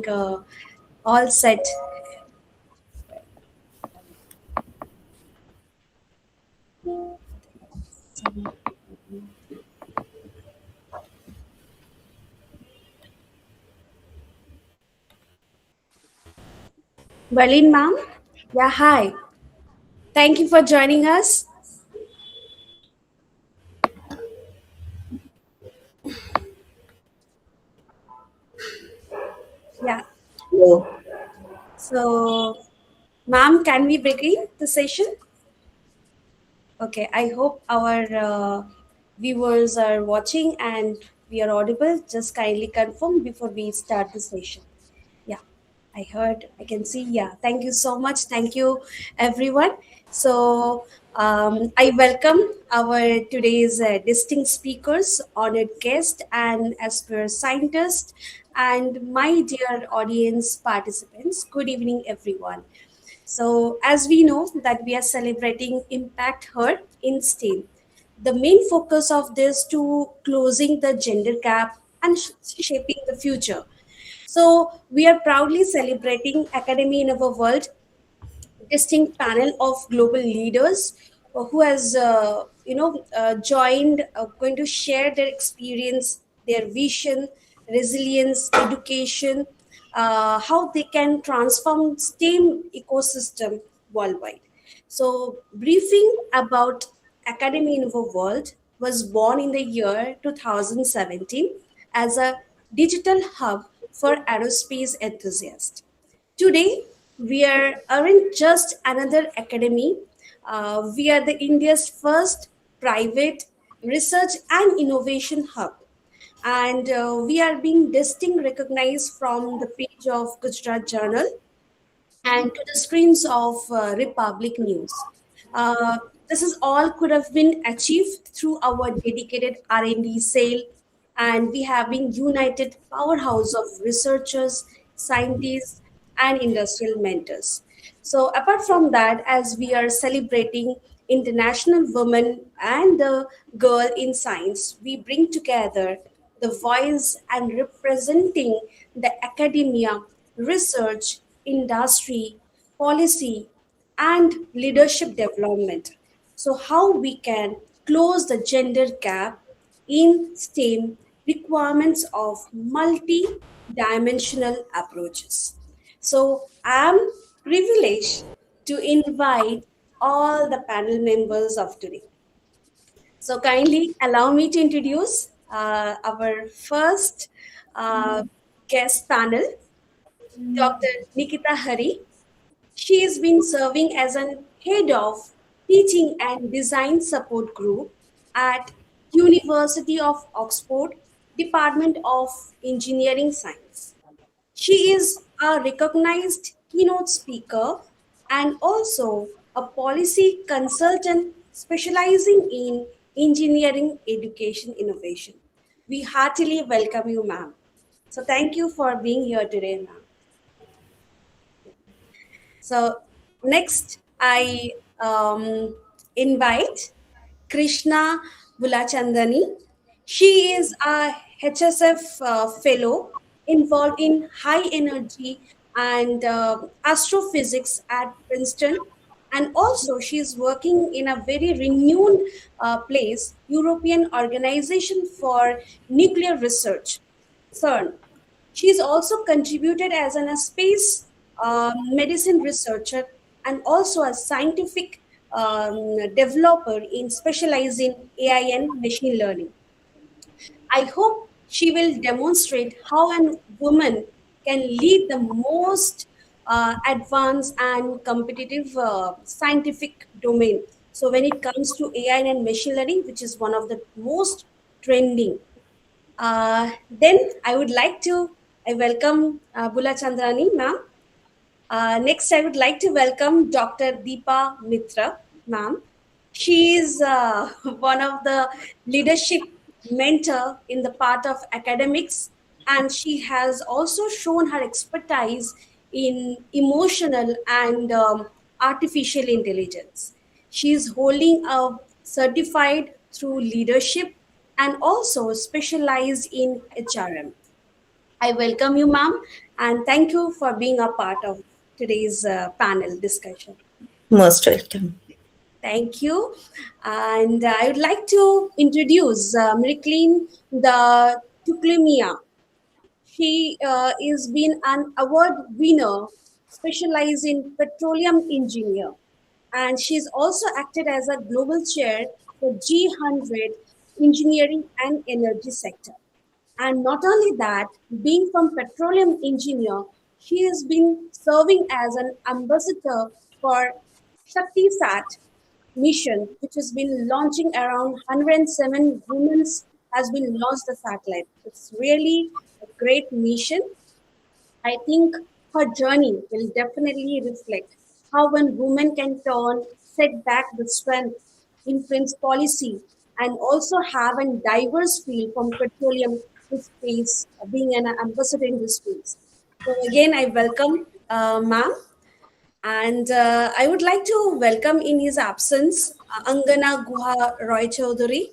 think all set. Berlin, ma'am? Yeah, hi. Thank you for joining us. Yeah. Hello. So, ma'am, can we begin the session? Okay, I hope our viewers are watching and we are audible. Just kindly confirm before we start the session. Yeah, I heard, I can see. Yeah, thank you so much. Thank you, everyone. So, I welcome our today's distinct speakers, honored guest, and expert scientist, and my dear audience participants. Good evening, everyone. So, as we know that we are celebrating ImpactHer in STEAM, the main focus of this to closing the gender gap and shaping the future. So, we are proudly celebrating Academy in our world distinct panel of global leaders who has joined going to share their experience, their vision, resilience, education, how they can transform STEM ecosystem worldwide. So briefing about Academy in our world was born in the year 2017 as a digital hub for aerospace enthusiasts. Today, aren't just another academy. We are the India's first private research and innovation hub. And we are being distinct recognized from the page of Gujarat Journal and to the screens of Republic News. Uh, this is all could have been achieved through our dedicated R&D sale, and we have been united powerhouse of researchers, scientists, and industrial mentors. So apart from that, as we are celebrating International Women and the Girl in Science, we bring together the voice and representing the academia, research, industry, policy, and leadership development. So, how we can close the gender gap in STEM requirements of multi-dimensional approaches. So, I'm privileged to invite all the panel members of today. So, kindly allow me to introduce our first uh, guest panel, Dr. Nikita Hari. She has been serving as an head of teaching and design support group at University of Oxford Department of Engineering Science. She is a recognized keynote speaker and also a policy consultant specializing in engineering education innovation. We heartily welcome you, ma'am. So thank you for being here today, ma'am. So next, I invite Krishna Bulachandani. She is a HSF fellow involved in high energy and astrophysics at Princeton. And also, she is working in a very renowned place, European Organization for Nuclear Research, CERN. She's also contributed as a space medicine researcher and also a scientific developer in specializing AI and machine learning. I hope she will demonstrate how a woman can lead the most advanced and competitive scientific domain. So when it comes to AI and machine learning, which is one of the most trending, then I would like to I welcome Bula Chandrani, ma'am. Next, I would like to welcome Dr. Deepa Mitra, ma'am. She is one of the leadership mentor in the part of academics, and she has also shown her expertise in emotional and artificial intelligence. She is holding a certified through leadership and also specialized in HRM. I welcome you, ma'am, And thank you for being a part of today's panel discussion. Most welcome. Thank you. And I would like to introduce Miriklin the Tuklimia. She is been an award winner specialized in petroleum engineer, and she's also acted as a global chair for G100 engineering and energy sector. And not only that, being from petroleum engineer, she has been serving as an ambassador for Shakti Sat mission, which has been launching around 107 women has been launched the satellite. It's really a great mission. I think her journey will definitely reflect how one woman can turn setback the strength, influence policy, and also have a diverse field from petroleum to space, being an ambassador in this space. So again, I welcome ma'am, and I would like to welcome in his absence Angana Guha Roy Chaudhary.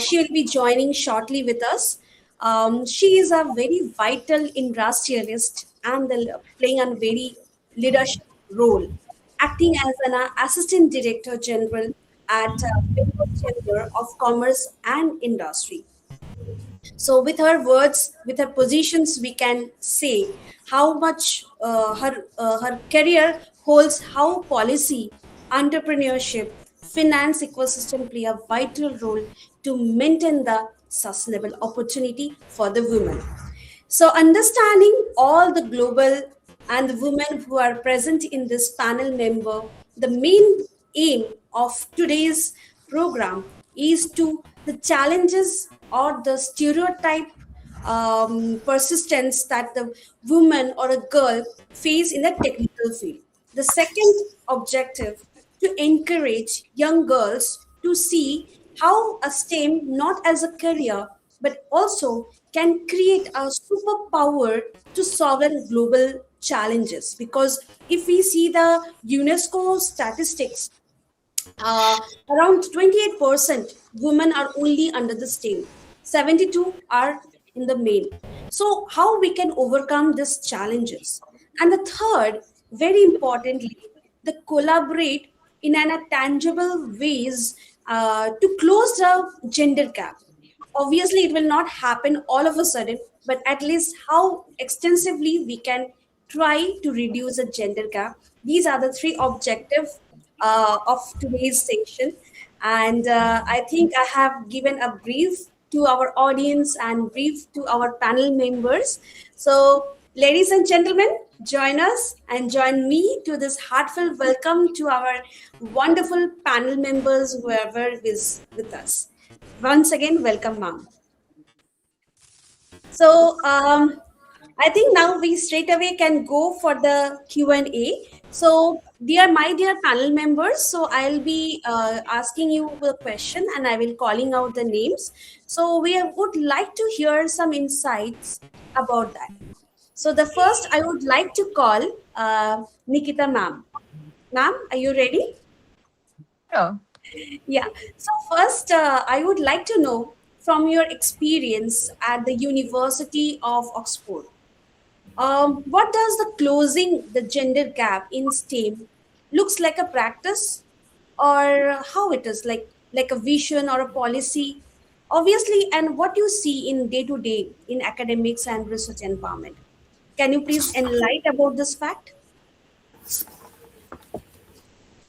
She will be joining shortly with us. She is a very vital industrialist and playing a very leadership role, acting as an assistant director general at Bengal Chamber of Commerce and Industry. So, with her words, with her positions, we can say how much her career holds, how policy, entrepreneurship, finance ecosystem play a vital role to maintain the sustainable opportunity for the women. So, understanding all the global and the women who are present in this panel member, the main aim of today's program is to the challenges or the stereotype persistence that the woman or a girl face in the technical field. The second objective to encourage young girls to see how a STEM not as a career but also can create a superpower to solve the global challenges. Because if we see the UNESCO statistics, uh, around 28% women are only under the STEM, 72 are in the male. So, how we can overcome these challenges? And the third, very importantly, the collaborate in a tangible ways to close the gender gap. Obviously it will not happen all of a sudden, but at least how extensively we can try to reduce the gender gap. These are the three objectives of today's session, and I think I have given a brief to our audience and brief to our panel members. So ladies and gentlemen, join us and join me to this heartfelt welcome to our wonderful panel members, whoever is with us. Once again, welcome, ma'am. So I think now we straight away can go for the Q&A. So dear panel members, so I'll be asking you the question and I will calling out the names. So we would like to hear some insights about that. So the first I would like to call Nikita ma'am. Ma'am, are you ready? Sure. Yeah. So first, I would like to know from your experience at the University of Oxford, what does the closing the gender gap in STEM looks like a practice, or how it is like a vision or a policy, obviously, and what you see in day to day in academics and research empowerment. Can you please enlighten about this fact?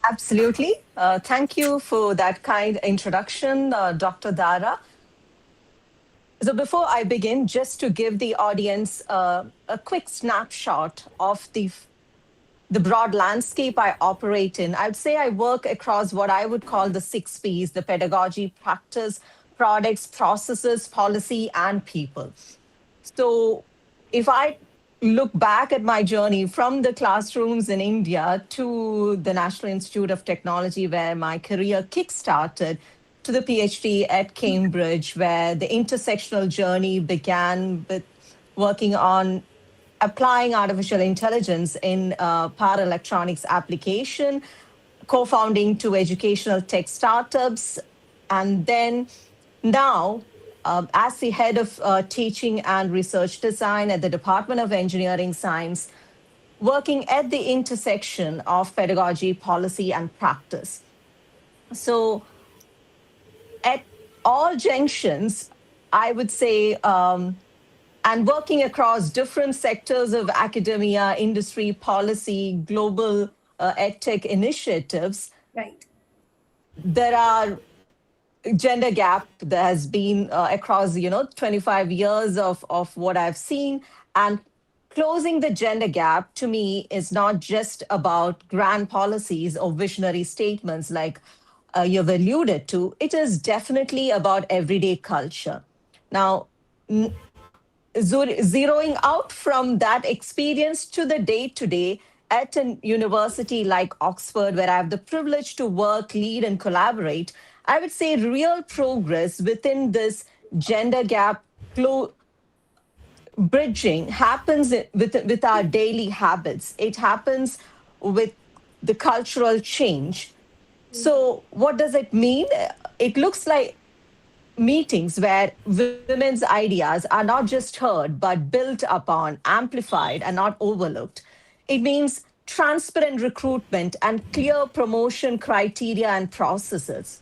Absolutely. Thank you for that kind introduction, Dr. Dara. So, before I begin, just to give the audience a quick snapshot of the broad landscape I operate in, I'd say I work across what I would call the 6 Ps: the pedagogy, practice, products, processes, policy, and people. So, if I look back at my journey from the classrooms in India to the National Institute of Technology, where my career kickstarted, to the PhD at Cambridge, where the intersectional journey began with working on applying artificial intelligence in power electronics application, co-founding two educational tech startups, and then now as the head of teaching and research design at the Department of Engineering Science, working at the intersection of pedagogy, policy, and practice. So, at all junctions, I would say, and working across different sectors of academia, industry, policy, global edtech initiatives, Right. there are gender gap that has been across 25 years of what I've seen. And closing the gender gap to me is not just about grand policies or visionary statements like you've alluded to. It is definitely about everyday culture. Now, zeroing out from that experience to the day to day at a university like Oxford, where I have the privilege to work, lead, and collaborate, I would say real progress within this gender gap bridging happens with our daily habits. It happens with the cultural change. So, what does it mean? It looks like meetings where women's ideas are not just heard, but built upon, amplified, and not overlooked. It means transparent recruitment and clear promotion criteria and processes.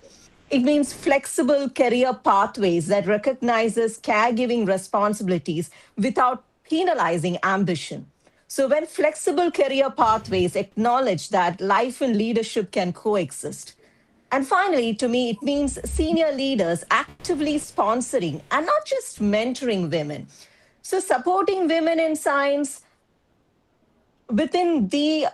It means flexible career pathways that recognizes caregiving responsibilities without penalizing ambition. So when flexible career pathways acknowledge that life and leadership can coexist, and finally, to me, it means senior leaders actively sponsoring and not just mentoring women. So, supporting women in science within the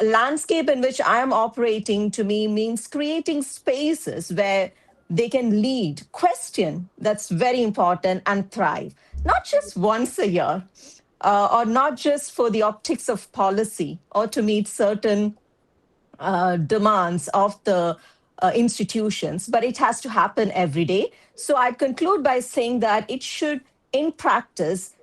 landscape in which I am operating, to me, means creating spaces where they can lead, question, that's very important, and thrive, not just once a year. Or not just for the optics of policy or to meet certain demands of the institutions, but it has to happen every day. So I'd conclude by saying that it should, in practice,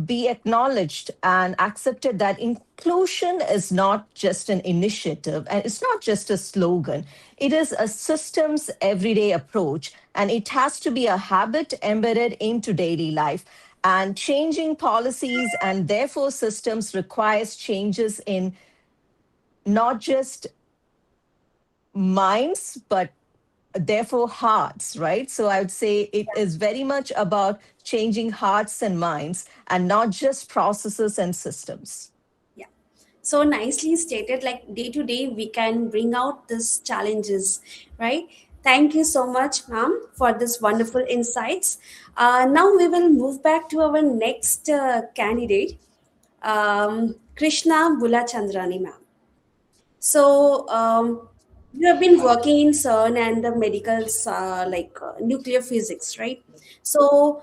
be acknowledged and accepted that inclusion is not just an initiative and it's not just a slogan. It is a systems everyday approach, and it has to be a habit embedded into daily life. And changing policies and therefore systems requires changes in not just minds, but therefore hearts, right? So I would say it is very much about changing hearts and minds and not just processes and systems. Yeah. So nicely stated, like day to day, we can bring out these challenges, right? Thank you so much, ma'am, for this wonderful insights. Now we will move back to our next candidate, Krishna Bulachandrani, ma'am. So, you have been working in CERN and the medical, nuclear physics, right? So,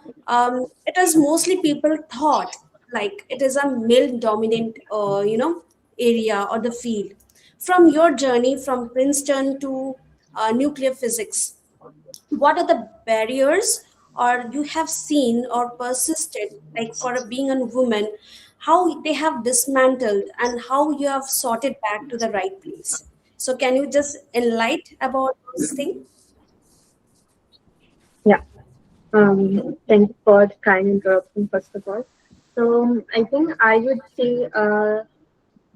it is mostly people thought like it is a male dominant, area or the field. From your journey from Princeton to nuclear physics, what are the barriers or you have seen or persisted like for being a woman, how they have dismantled and how you have sorted back to the right place? So can you just enlighten about this thing? Yeah. Thank you for the kind interruption, first of all. So I think I would say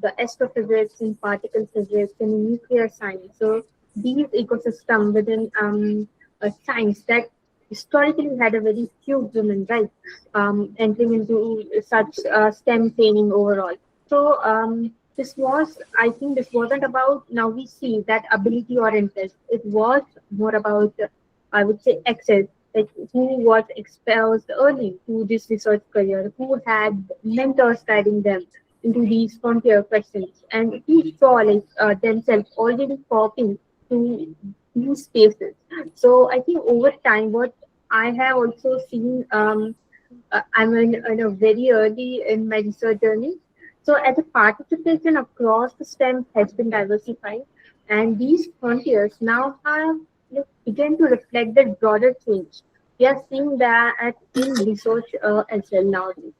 the astrophysics and particle physics and nuclear science. So these ecosystem within a science that historically had a very few women, right, entering into such STEM training overall. So this was, I think, this wasn't about now we see that ability or interest. It was more about, I would say, access. Like who was exposed early to this research career, who had mentors guiding them into these frontier questions, and who saw like themselves already popping to these spaces. So I think over time, what I have also seen, I'm in a very early in my research journey. So as a participation across the STEM has been diversified, and these frontiers now have begun to reflect that broader change. We are seeing that in research as well nowadays.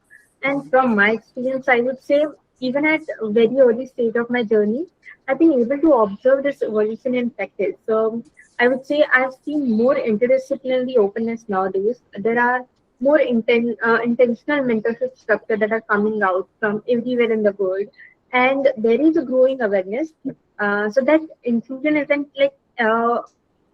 And from my experience, I would say even at a very early stage of my journey, I've been able to observe this evolution in practice. So I would say I've seen more interdisciplinary openness nowadays. There are more intentional mentorship structure that are coming out from everywhere in the world, and there is a growing awareness. So that inclusion isn't like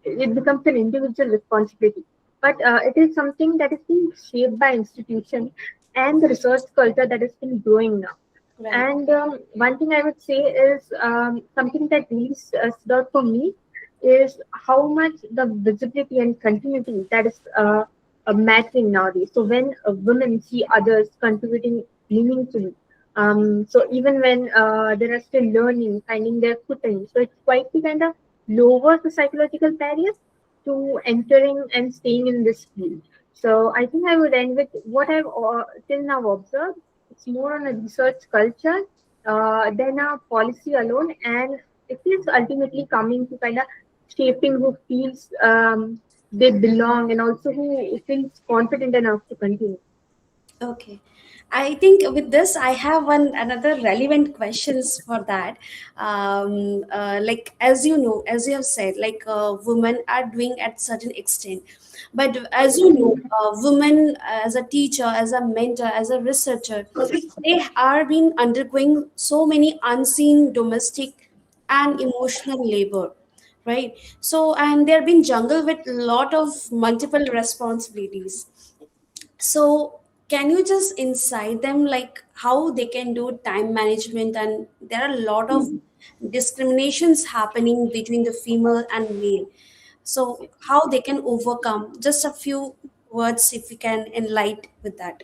it becomes an individual responsibility, but it is something that is being shaped by institutions and the research culture that has been growing now. Right. And one thing I would say is something that really stood out for me is how much the visibility and continuity that is mattering nowadays. So when women see others contributing meaningfully, so even when they are still learning, finding their footing, so it's quite the kind of lower the psychological barriers to entering and staying in this field. So I think I would end with what I've till now observed. It's more on a research culture than a policy alone, and it is ultimately coming to kind of shaping who feels they belong and also who feels confident enough to continue. Okay. I think with this, I have one another relevant questions for that. Like as you know, as you have said, like women are doing at certain extent, but as you know, women as a teacher, as a mentor, as a researcher, they are being undergoing so many unseen domestic and emotional labor, right? So, and they're being jungled with lot of multiple responsibilities. So can you just insight them like how they can do time management? And there are a lot of discriminations happening between the female and male. So how they can overcome? Just a few words if we can enlighten with that.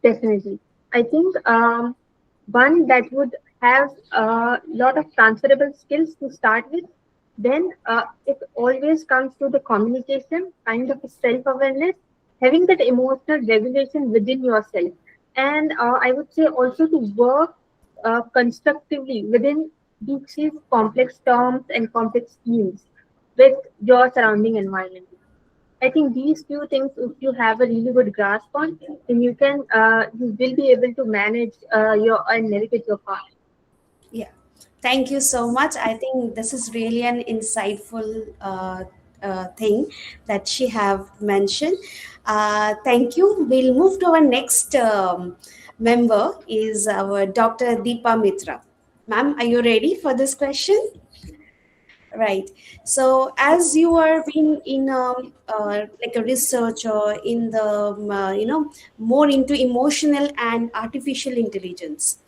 Definitely. I think one that would have a lot of transferable skills to start with. Then it always comes to the communication, kind of a self-awareness, having that emotional regulation within yourself. And I would say also to work constructively within these complex terms and complex themes with your surrounding environment. I think these few things, if you have a really good grasp on, then you will be able to manage your and navigate your path. Yeah, thank you so much. I think this is really an insightful thing that she have mentioned. Thank you. We'll move to our next member is our Dr. Deepa Mitra. Ma'am, are you ready for this question? Right. So, as you are being in like a researcher in the more into emotional and artificial intelligence,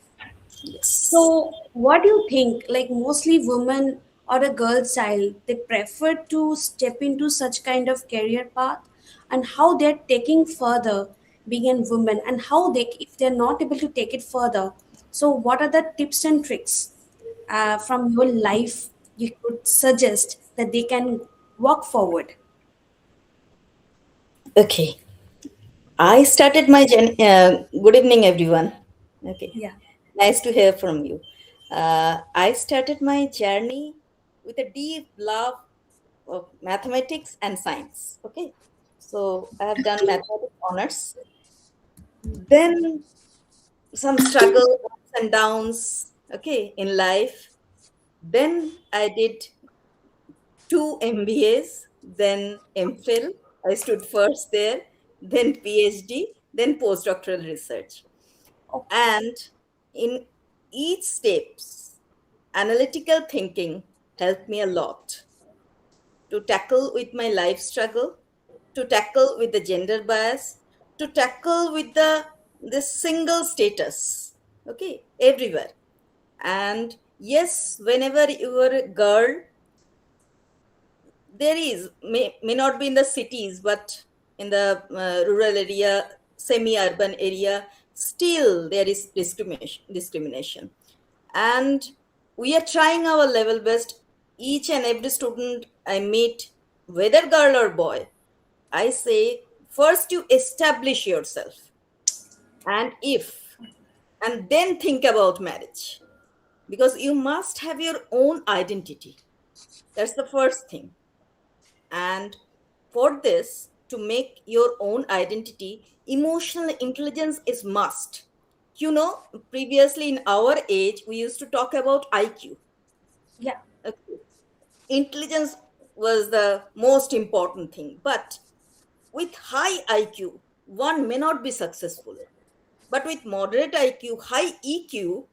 Yes. so, what do you think? Like, mostly women or a girl child, they prefer to step into such kind of career path, and how they're taking further being a woman, and how they, if they're not able to take it further, so what are the tips and tricks from your life you could suggest that they can walk forward? Okay, I started my journey. Good evening, everyone. Okay, Yeah. nice to hear from you. I started my journey with a deep love of mathematics and science. Okay, so I have done mathematics honors. Then some struggle, ups and downs. Okay, in life. Then I did two MBAs, then MPhil. I stood first there, then PhD, then postdoctoral research. Okay. And in each steps, analytical thinking helped me a lot to tackle with my life struggle, to tackle with the gender bias, to tackle with the single status. Okay, everywhere. And yes, whenever you are a girl, there is may not be in the cities, but in the rural area, semi-urban area, still there is discrimination, and we are trying our level best. Each and every student I meet, whether girl or boy, I say first you establish yourself, and if and then think about marriage, because you must have your own identity. That's the first thing. And for this, to make your own identity, emotional intelligence is must. You know, previously in our age, we used to talk about IQ. Yeah. Okay. Intelligence was the most important thing. But with high IQ, one may not be successful. But with moderate IQ, high EQ,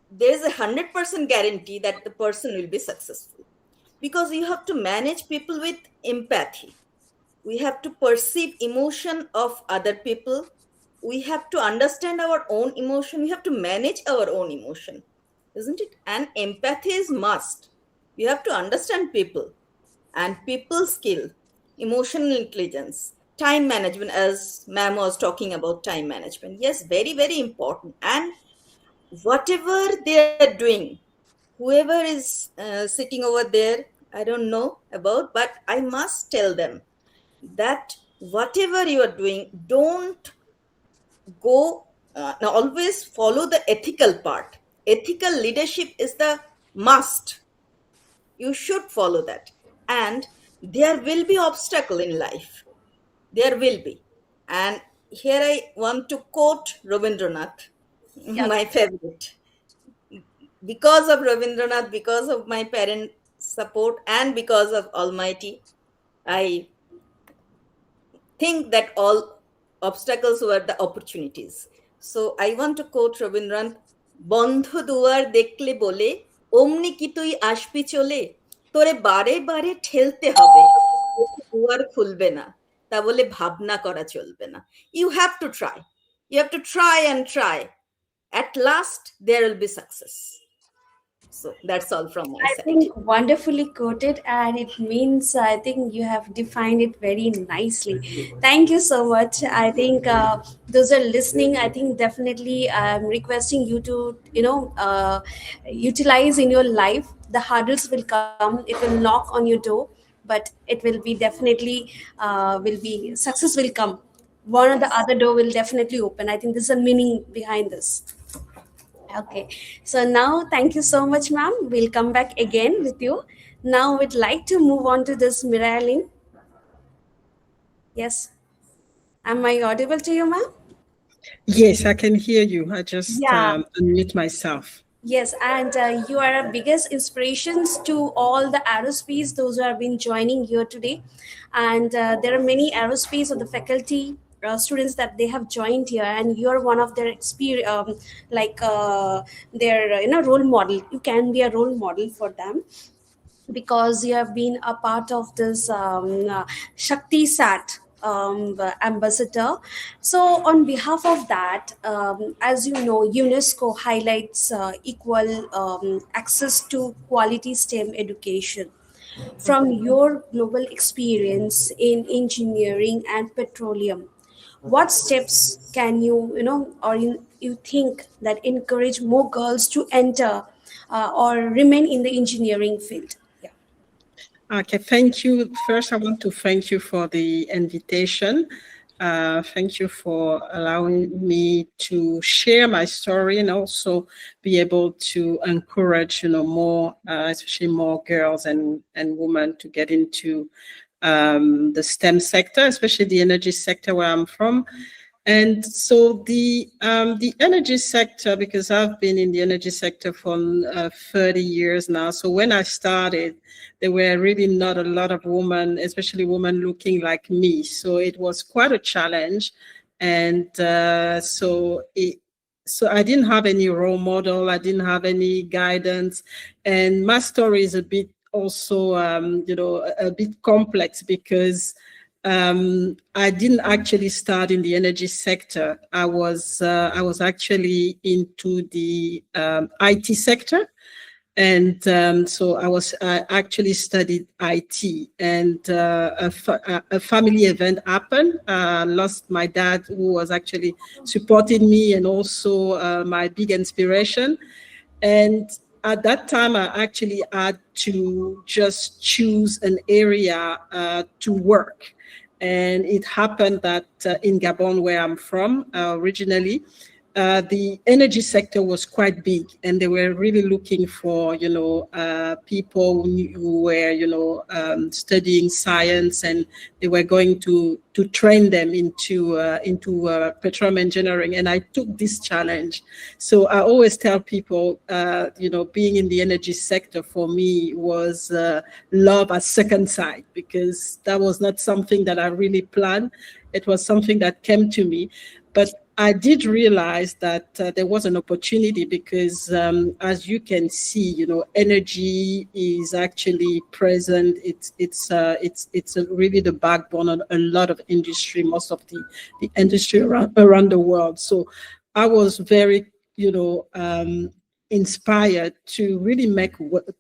there is a 100% guarantee that the person will be successful. Because you have to manage people with empathy. We have to perceive emotion of other people. We have to understand our own emotion. We have to manage our own emotion, isn't it? And empathy is must. You have to understand people and people skill, emotional intelligence, time management, as ma'am was talking about time management. Yes, very, very important. And whatever they are doing, whoever is sitting over there, I don't know about, but I must tell them that whatever you are doing, don't go, always follow the ethical part. Ethical leadership is the must. You should follow that. And there will be obstacle in life. There will be. And here I want to quote Rabindranath, Yeah. my favorite. Because of Rabindranath, because of my parent support, and because of Almighty, I think that all obstacles were the opportunities. So I want to quote Rabindranath, বন্ধ দুয়ার দেখলে বলে অমনি কি তুই আসবি চলে তোরে বারে বারে ঠেলতে হবে দুয়ার খুলবে না তা বলে ভাবনা করা চলবে না you have to try, you have to try and try, at last there will be success. So that's all from my I side. think wonderfully quoted, and it means I think you have defined it very nicely. Thank you so much. I think those are listening. I think definitely I'm requesting you to utilize in your life. The hurdles will come. It will knock on your door, but it will be definitely will be success will come. One or the Yes. other door will definitely open. I think there's a meaning behind this. Okay, so now thank you so much, ma'am. We'll come back again with you. Now we'd like to move on to this Miralin. Yes, am I audible to you, ma'am? Yes, I can hear you. I just Yeah. unmute myself. Yes, and you are our biggest inspirations to all the aerospace, those who have been joining here today. And there are many aerospace of the faculty students that they have joined here, and you are one of their experience, their role model. You can be a role model for them because you have been a part of this Shakti Sat ambassador. So, on behalf of that, as you know, UNESCO highlights equal access to quality STEM education. From your global experience in engineering and petroleum, what steps can you think that encourage more girls to enter or remain in the engineering field? Yeah. Okay, thank you. First, I want to thank you for the invitation. Thank you for allowing me to share my story and also be able to encourage, more, especially more girls and women to get into the STEM sector, especially the energy sector where I'm from. And so the energy sector, because I've been in the energy sector for 30 years now. So when I started, there were really not a lot of women, especially women looking like me. So it was quite a challenge. And so I didn't have any role model. I didn't have any guidance. And my story is a bit also, a bit complex because I didn't actually start in the energy sector. I was actually into the IT sector, and so I actually studied IT. And a family event happened. Lost my dad, who was actually supporting me and also my big inspiration. And at that time, I actually had to just choose an area to work. And it happened that in Gabon, where I'm from originally, the energy sector was quite big, and they were really looking for, people who were, studying science, and they were going to train them into petroleum engineering. And I took this challenge. So I always tell people, being in the energy sector for me was love at second sight, because that was not something that I really planned. It was something that came to me. But I did realize that there was an opportunity, because as you can see, energy is actually present. It's really the backbone of a lot of industry, most of the industry around the world. So I was very, inspired to really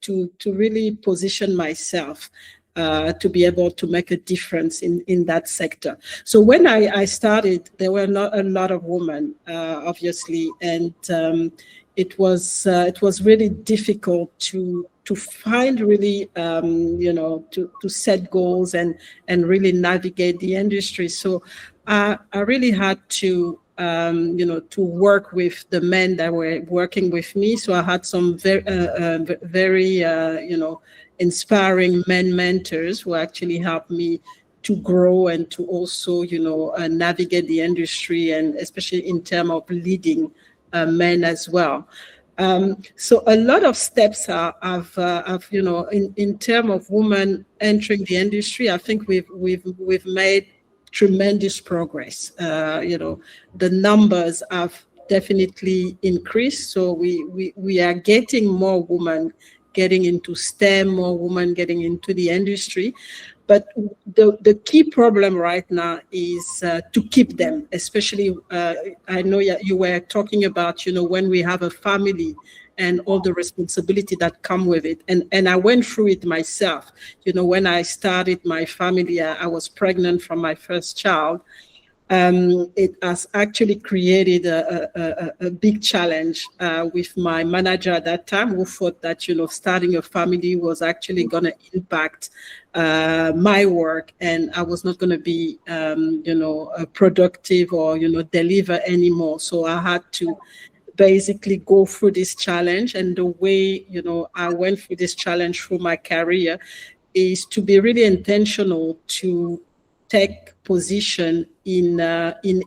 to really position myself to be able to make a difference in that sector. So when I started, there were not a lot of women, obviously, and it was really difficult to find really, to set goals and really navigate the industry. So I really had to to work with the men that were working with me. So I had some very inspiring men mentors who actually helped me to grow and to also, navigate the industry, and especially in terms of leading men as well. So a lot of steps have in terms of women entering the industry. I think we've made tremendous progress. The numbers have definitely increased. So we are getting more women getting into STEM, more women getting into the industry. But the key problem right now is to keep them, especially, I know you were talking about, when we have a family and all the responsibility that come with it. And I went through it myself. When I started my family, I was pregnant from my first child. It has actually created a big challenge with my manager at that time, who thought that, starting a family was actually going to impact my work, and I was not going to be, productive or, deliver anymore. So I had to basically go through this challenge. And the way, I went through this challenge through my career is to be really intentional to take position in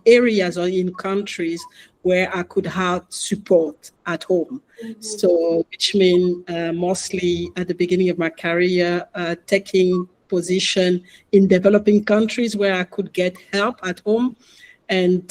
areas or in countries where I could have support at home. Mm-hmm. So, which means mostly at the beginning of my career, taking position in developing countries where I could get help at home, and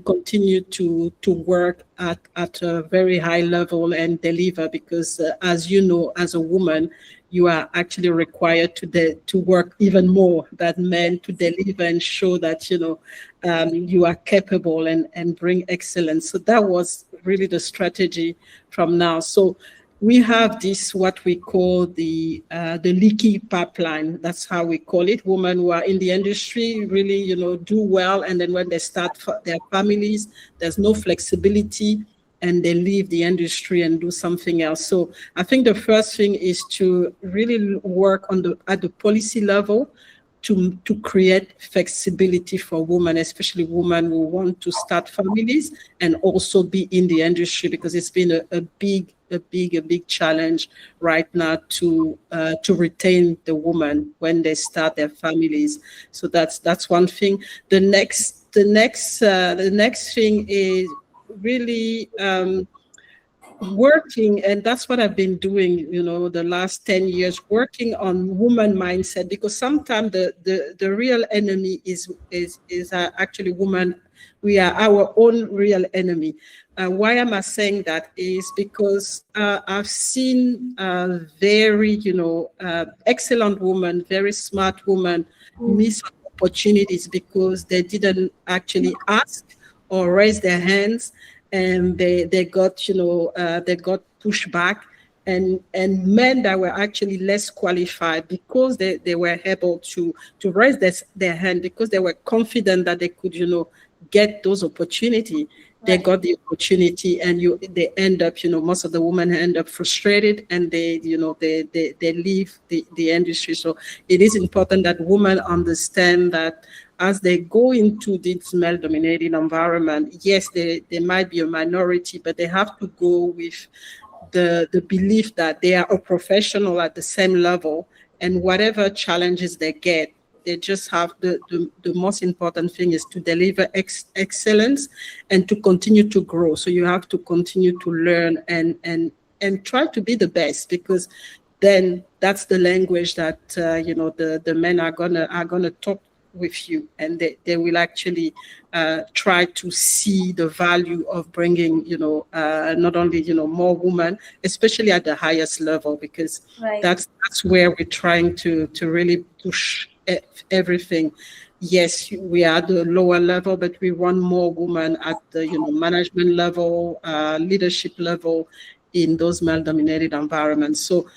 continue to work at a very high level and deliver, because as you know, as a woman, you are actually required to work even more than men to deliver and show that you are capable and bring excellence. So that was really the strategy from now. So we have this, what we call the leaky pipeline. That's how we call it. Women who are in the industry really, do well, and then when they start their families, there's no flexibility, and they leave the industry and do something else. So I think the first thing is to really work at the policy level to create flexibility for women, especially women who want to start families and also be in the industry, because it's been a big challenge right now to retain the woman when they start their families. So that's one thing. The next thing is really working, and that's what I've been doing, the last 10 years, working on woman mindset, because sometimes the real enemy is actually woman. We are our own real enemy. Why am I saying that? Is because I've seen very, excellent women, very smart women miss opportunities because they didn't actually ask or raise their hands, and they got pushed back, and men that were actually less qualified, because they were able to raise their hand, because they were confident that they could get those opportunities. They got the opportunity, and they end up, most of the women end up frustrated, and they leave the industry. So it is important that women understand that as they go into this male-dominated environment, yes, they might be a minority, but they have to go with the belief that they are a professional at the same level, and whatever challenges they get, they just have the most important thing is to deliver excellence and to continue to grow. So you have to continue to learn and try to be the best, because then that's the language that the men are gonna talk with you, and they will actually try to see the value of bringing not only more women, especially at the highest level, because Right. that's where we're trying to really push everything. Yes, we are at the lower level, but we want more women at the management level, leadership level in those male-dominated environments. So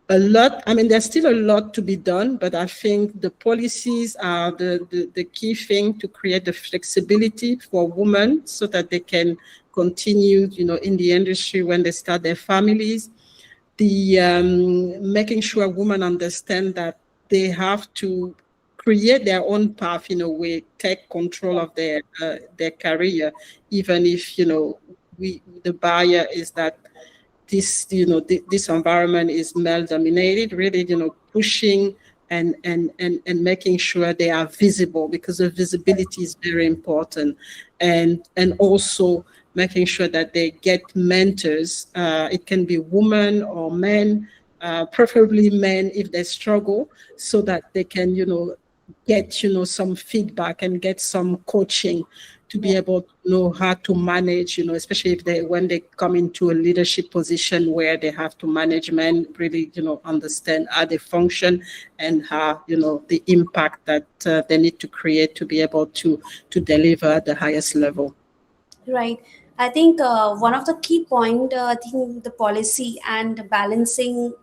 a lot, I mean, there's still a lot to be done, but I think the policies are the key thing to create the flexibility for women so that they can continue, in the industry when they start their families. The making sure women understand that they have to create their own path in a way, take control of their career, even if the barrier is that this environment is male dominated, really pushing and making sure they are visible, because the visibility is very important, and also making sure that they get mentors. It can be women or men, preferably men if they struggle, so that they can get some feedback and get some coaching to be able to know how to manage, especially if when they come into a leadership position where they have to manage men, really, understand how they function and how, the impact that they need to create to be able to deliver at the highest level. Right. I think one of the key point, I think the policy and balancing,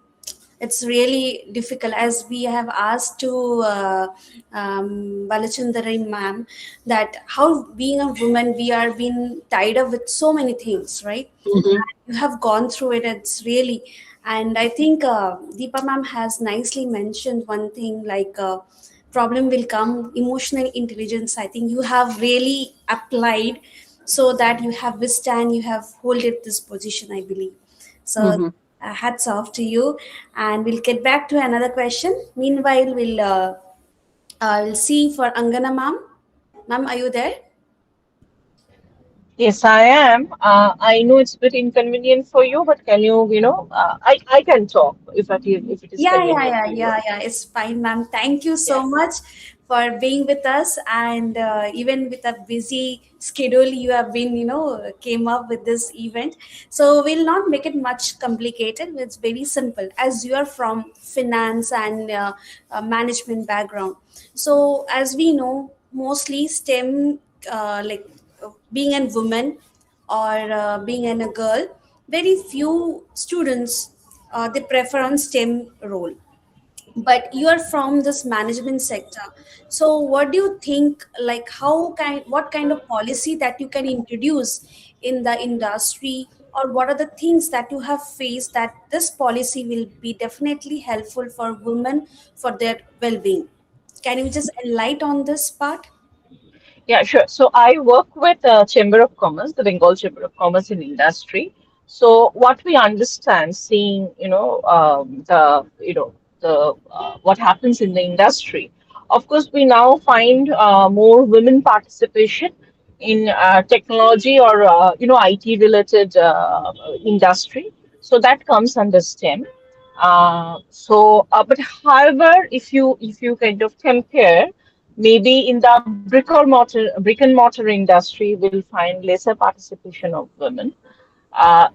it's really difficult, as we have asked to Balachandari ma'am, that how being a woman we are being tied up with so many things, right? Mm-hmm. You have gone through it. It's really, and I think Deepa ma'am has nicely mentioned one thing, like problem will come, emotional intelligence. I think you have really applied, so that you have withstand, you have holded this position, I believe. So Mm-hmm. hats off to you, and we'll get back to another question. Meanwhile, we'll see for Angana ma'am. Ma'am, are you there? Yes, I am. I know it's a bit inconvenient for you, but can you, I can talk if it is Yeah, yeah, convenient yeah, to you. yeah, yeah. It's fine, ma'am. Thank you so Yeah. much for being with us, and even with a busy schedule, you have been, came up with this event. So we'll not make it much complicated. It's very simple, as you are from finance and management background. So as we know, mostly STEM, like being a woman or being a girl, very few students they prefer on STEM role. But you are from this management sector, so what do you think, like what kind of policy that you can introduce in the industry, or what are the things that you have faced that this policy will be definitely helpful for women for their well-being? Can you just enlighten on this part? Yeah, sure. So I work with Chamber of Commerce, the Bengal Chamber of Commerce in industry. So what we understand, seeing what happens in the industry. Of course, we now find more women participation in technology or IT related industry. So that comes under STEM. But however, if you kind of compare, maybe in the brick and mortar industry, we'll find lesser participation of women. And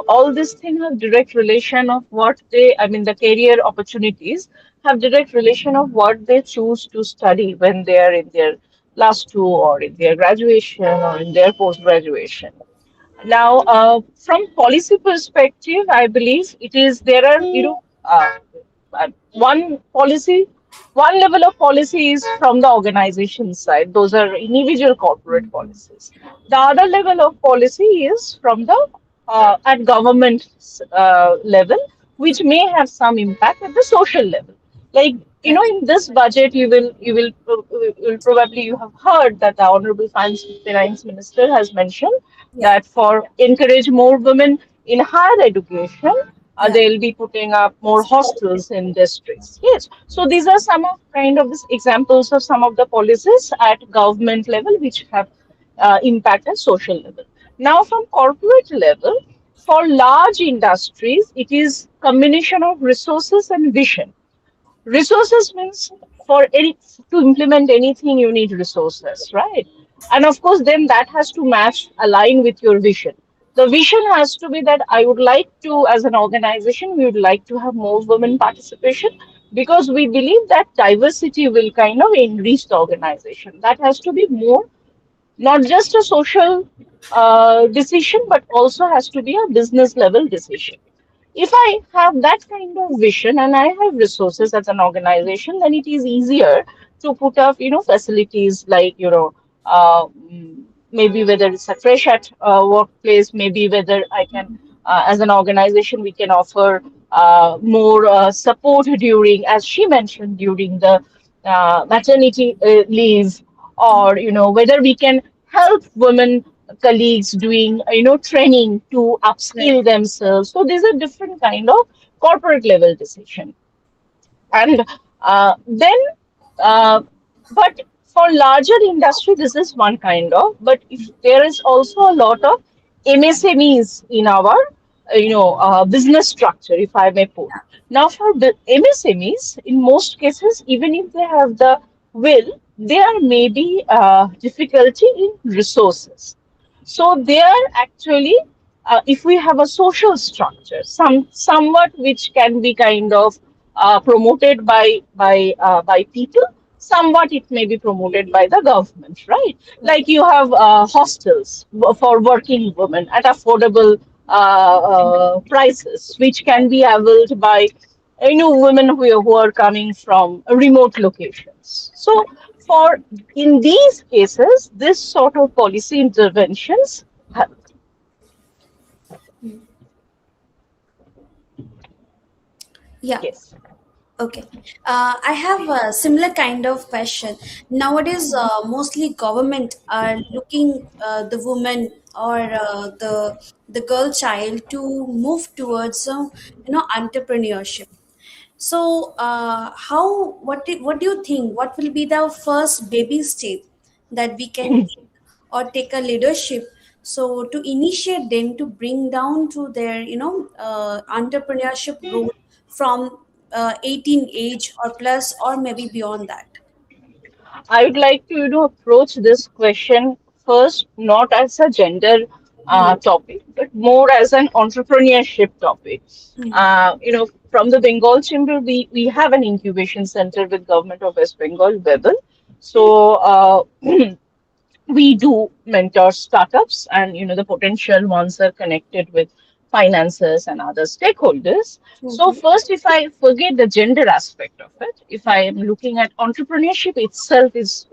all these things have direct relation of I mean, the career opportunities have direct relation of what they choose to study when they are in their plus two or in their graduation or in their post graduation. Now, from policy perspective, I believe it is there are one policy, one level of policy is from the organization side. Those are individual corporate policies. The other level of policy is from the at government level, which may have some impact at the social level. Like In this budget, you will probably you have heard that the Honorable Finance Minister has mentioned Yeah. that for encourage more women in higher education, Yeah. they'll be putting up more hostels in districts. Yes, so these are some of kind of these examples of some of the policies at government level which have impact at social level. Now, from corporate level, for large industries, it is combination of resources and vision. Resources means for any to implement anything you need resources, right? And of course then that has to match align with your vision. The vision has to be that I would like to, as an organization, we would like to have more women participation because we believe that diversity will kind of enrich the organization. That has to be more, not just a social decision, but also has to be a business level decision. If I have that kind of vision and I have resources as an organization, then it is easier to put up, facilities like, maybe whether it's a fresh at workplace, maybe whether I can, as an organization, we can offer more support during, as she mentioned, during the maternity leave, or, whether we can help women colleagues doing training to Right. upskill themselves. So these are different kind of corporate level decision. And then uh, but for larger industry this is one kind of, but if there is also a lot of MSMEs in our business structure, if I may put. Now for the MSMEs, in most cases, even if they have the will, there may be difficulty in resources. So they are actually, if we have a social structure, somewhat which can be kind of promoted by people, somewhat it may be promoted by the government, right? Right. Like you have hostels for working women at affordable prices, which can be availed by women who are coming from remote locations. So for in these cases, this sort of policy interventions help. Yeah. Yes. Okay. I have a similar kind of question. Nowadays, mostly government are looking the woman or the girl child to move towards entrepreneurship. So, what do you think? What will be the first baby step that we can take or take a leadership? So to initiate them to bring down to their entrepreneurship role from 18 age or plus or maybe beyond that. I would like to, approach this question first, not as a gender Hmm. topic, but more as an entrepreneurship topic. Hmm. From the Bengal Chamber, we have an incubation center with Government of West Bengal, Webel. So we do mentor startups, and the potential ones are connected with finances and other stakeholders. So Hmm. first, if I forget the gender aspect of it, if I am looking at entrepreneurship itself, is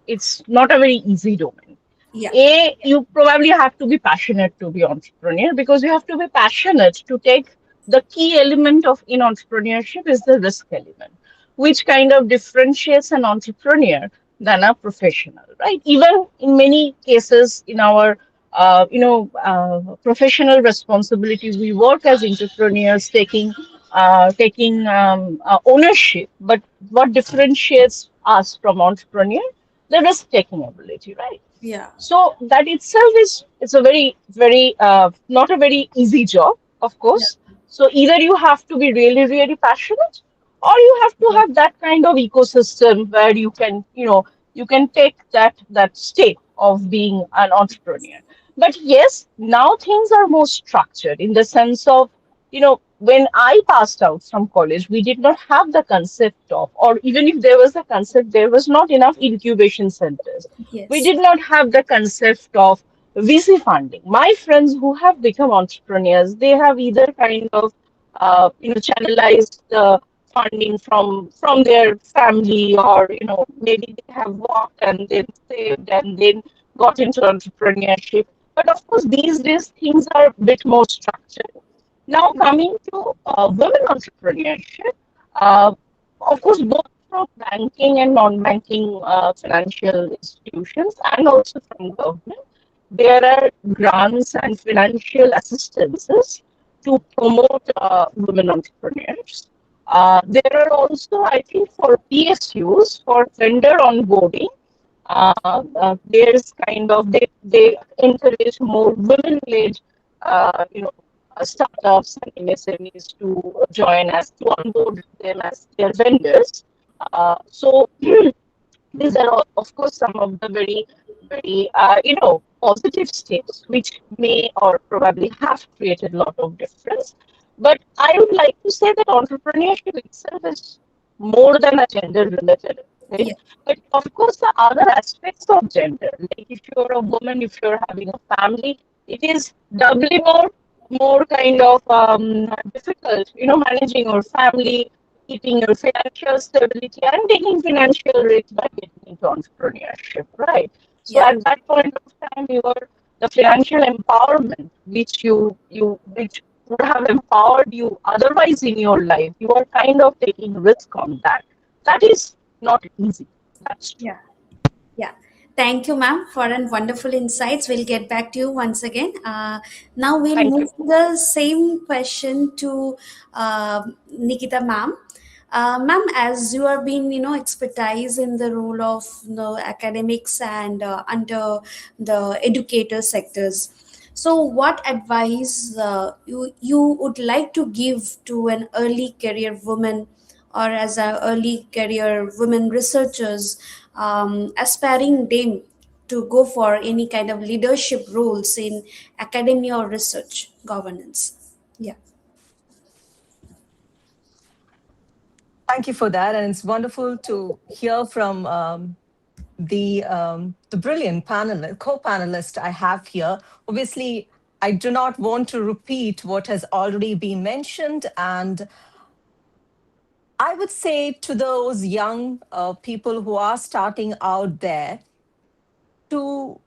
it's not a very easy domain. Yeah. You probably have to be passionate to be entrepreneur, because you have to be passionate to take the key element of in entrepreneurship is the risk element, which kind of differentiates an entrepreneur than a professional, right? Even in many cases in our professional responsibilities, we work as entrepreneurs, taking ownership. But what differentiates us from entrepreneur? The risk taking ability, right? Yeah. So that itself is, it's a very not a very easy job, of Yeah. course. So either you have to be really passionate, or you have to have that kind of ecosystem where you can take that step of being an entrepreneur. But yes, now things are more structured in the sense of, when I passed out from college, we did not have the concept of, or even if there was a concept, there was not enough incubation centers. We Yes. did not have the concept of VC funding. My friends who have become entrepreneurs, they have either kind of channelized the funding from their family, or maybe they have worked and then saved and then got into entrepreneurship. But of course, these days things are a bit more structured. Now coming to women entrepreneurship, uh, of course, both from banking and non-banking financial institutions and also from government. There are grants and financial assistances to promote women entrepreneurs. There are also, I think, for PSUs, for vendor onboarding, there's kind of they encourage more women-led, startups and MSMEs to join as to onboard them as their vendors. So these are, of course, some of the very, positive steps which may or probably have created a lot of difference. But I would like to say that entrepreneurship itself is more than a gender related, right? Yeah. But of course, the other aspects of gender, like if you're a woman, if you're having a family, it is doubly more kind of difficult, managing your family, keeping your financial stability, and taking financial risks by getting into entrepreneurship, right? So Yeah. at that point of time, the financial empowerment which would have empowered you otherwise in your life, you are kind of taking risk on that. That is not easy. That's true. Yeah. Yeah. Thank you, ma'am, for an wonderful insights. We'll get back to you once again. Now we'll Thank you. move to the same question to Nikita, ma'am. Ma'am, as you have been, expertise in the role of academics and under the educator sectors. So, what advice you would like to give to an early career woman or as a early career women researchers aspiring them to go for any kind of leadership roles in academia or research governance? Yeah. Thank you for that. And it's wonderful to hear from the brilliant co-panelist I have here. Obviously, I do not want to repeat what has already been mentioned. And I would say to those young people who are starting out there to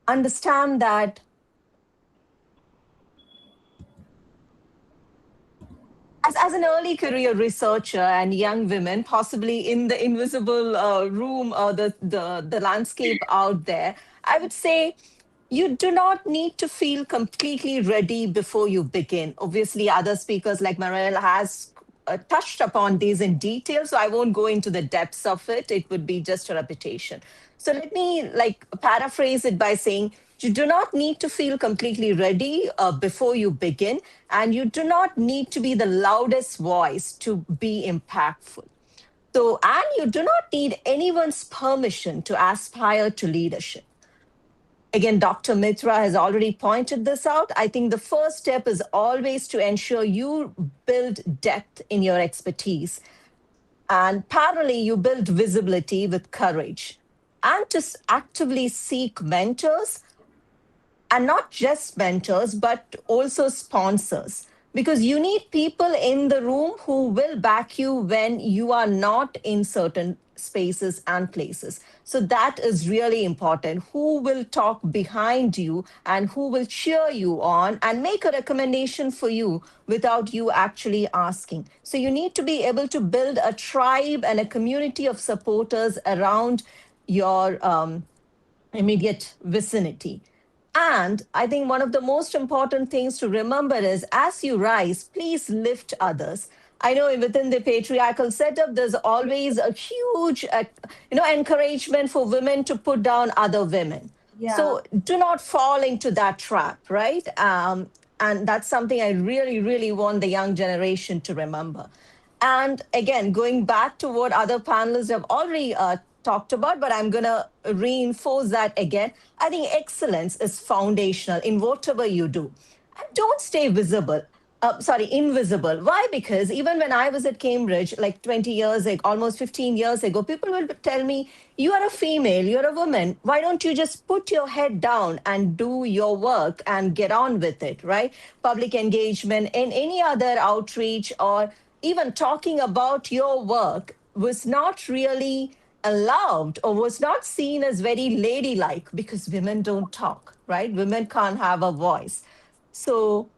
understand that as an early career researcher and young women, possibly in the invisible room or the landscape out there, I would say you do not need to feel completely ready before you begin. Obviously, other speakers like Marel has touched upon these in detail, so I won't go into the depths of it. It would be just a repetition. So let me paraphrase it by saying you do not need to feel completely ready before you begin, and you do not need to be the loudest voice to be impactful. So, and you do not need anyone's permission to aspire to leadership. Again, Dr. Mitra has already pointed this out. I think the first step is always to ensure you build depth in your expertise. And parallelly, you build visibility with courage and to actively seek mentors, and not just mentors, but also sponsors. Because you need people in the room who will back you when you are not in certain spaces and places. So that is really important. Who will talk behind you and who will cheer you on and make a recommendation for you without you actually asking. So you need to be able to build a tribe and a community of supporters around your immediate vicinity. And I think one of the most important things to remember is as you rise, please lift others. I know within the patriarchal setup, there's always a huge, encouragement for women to put down other women. Yeah. So do not fall into that trap, right? And that's something I really, really want the young generation to remember. And again, going back to what other panelists have already talked about, but I'm going to reinforce that again. I think excellence is foundational in whatever you do. And don't stay invisible. Why? Because even when I was at Cambridge, like 20 years ago, almost 15 years ago, people will tell me, you are a female, you're a woman. Why don't you just put your head down and do your work and get on with it, right? Public engagement and any other outreach or even talking about your work was not really allowed or was not seen as very ladylike because women don't talk, right? Women can't have a voice. So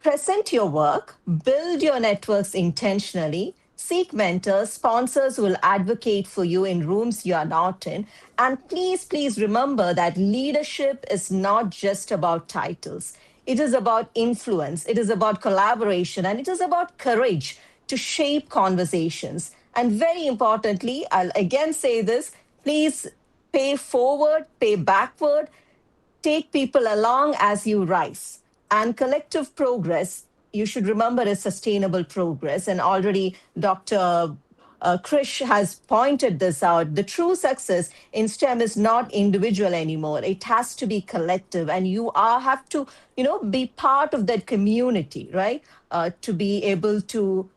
present your work, build your networks intentionally, Seek mentors. Sponsors will advocate for you in rooms you are not in. And please, please remember that leadership is not just about titles. It is about influence, it is about collaboration, and it is about courage to shape conversations. And very importantly, I'll again say this, please pay forward, pay backward, take people along as you rise. And collective progress, you should remember, is sustainable progress. And already Dr. Krish has pointed this out. The true success in STEM is not individual anymore. It has to be collective, and you have to, be part of that community, right? To be able to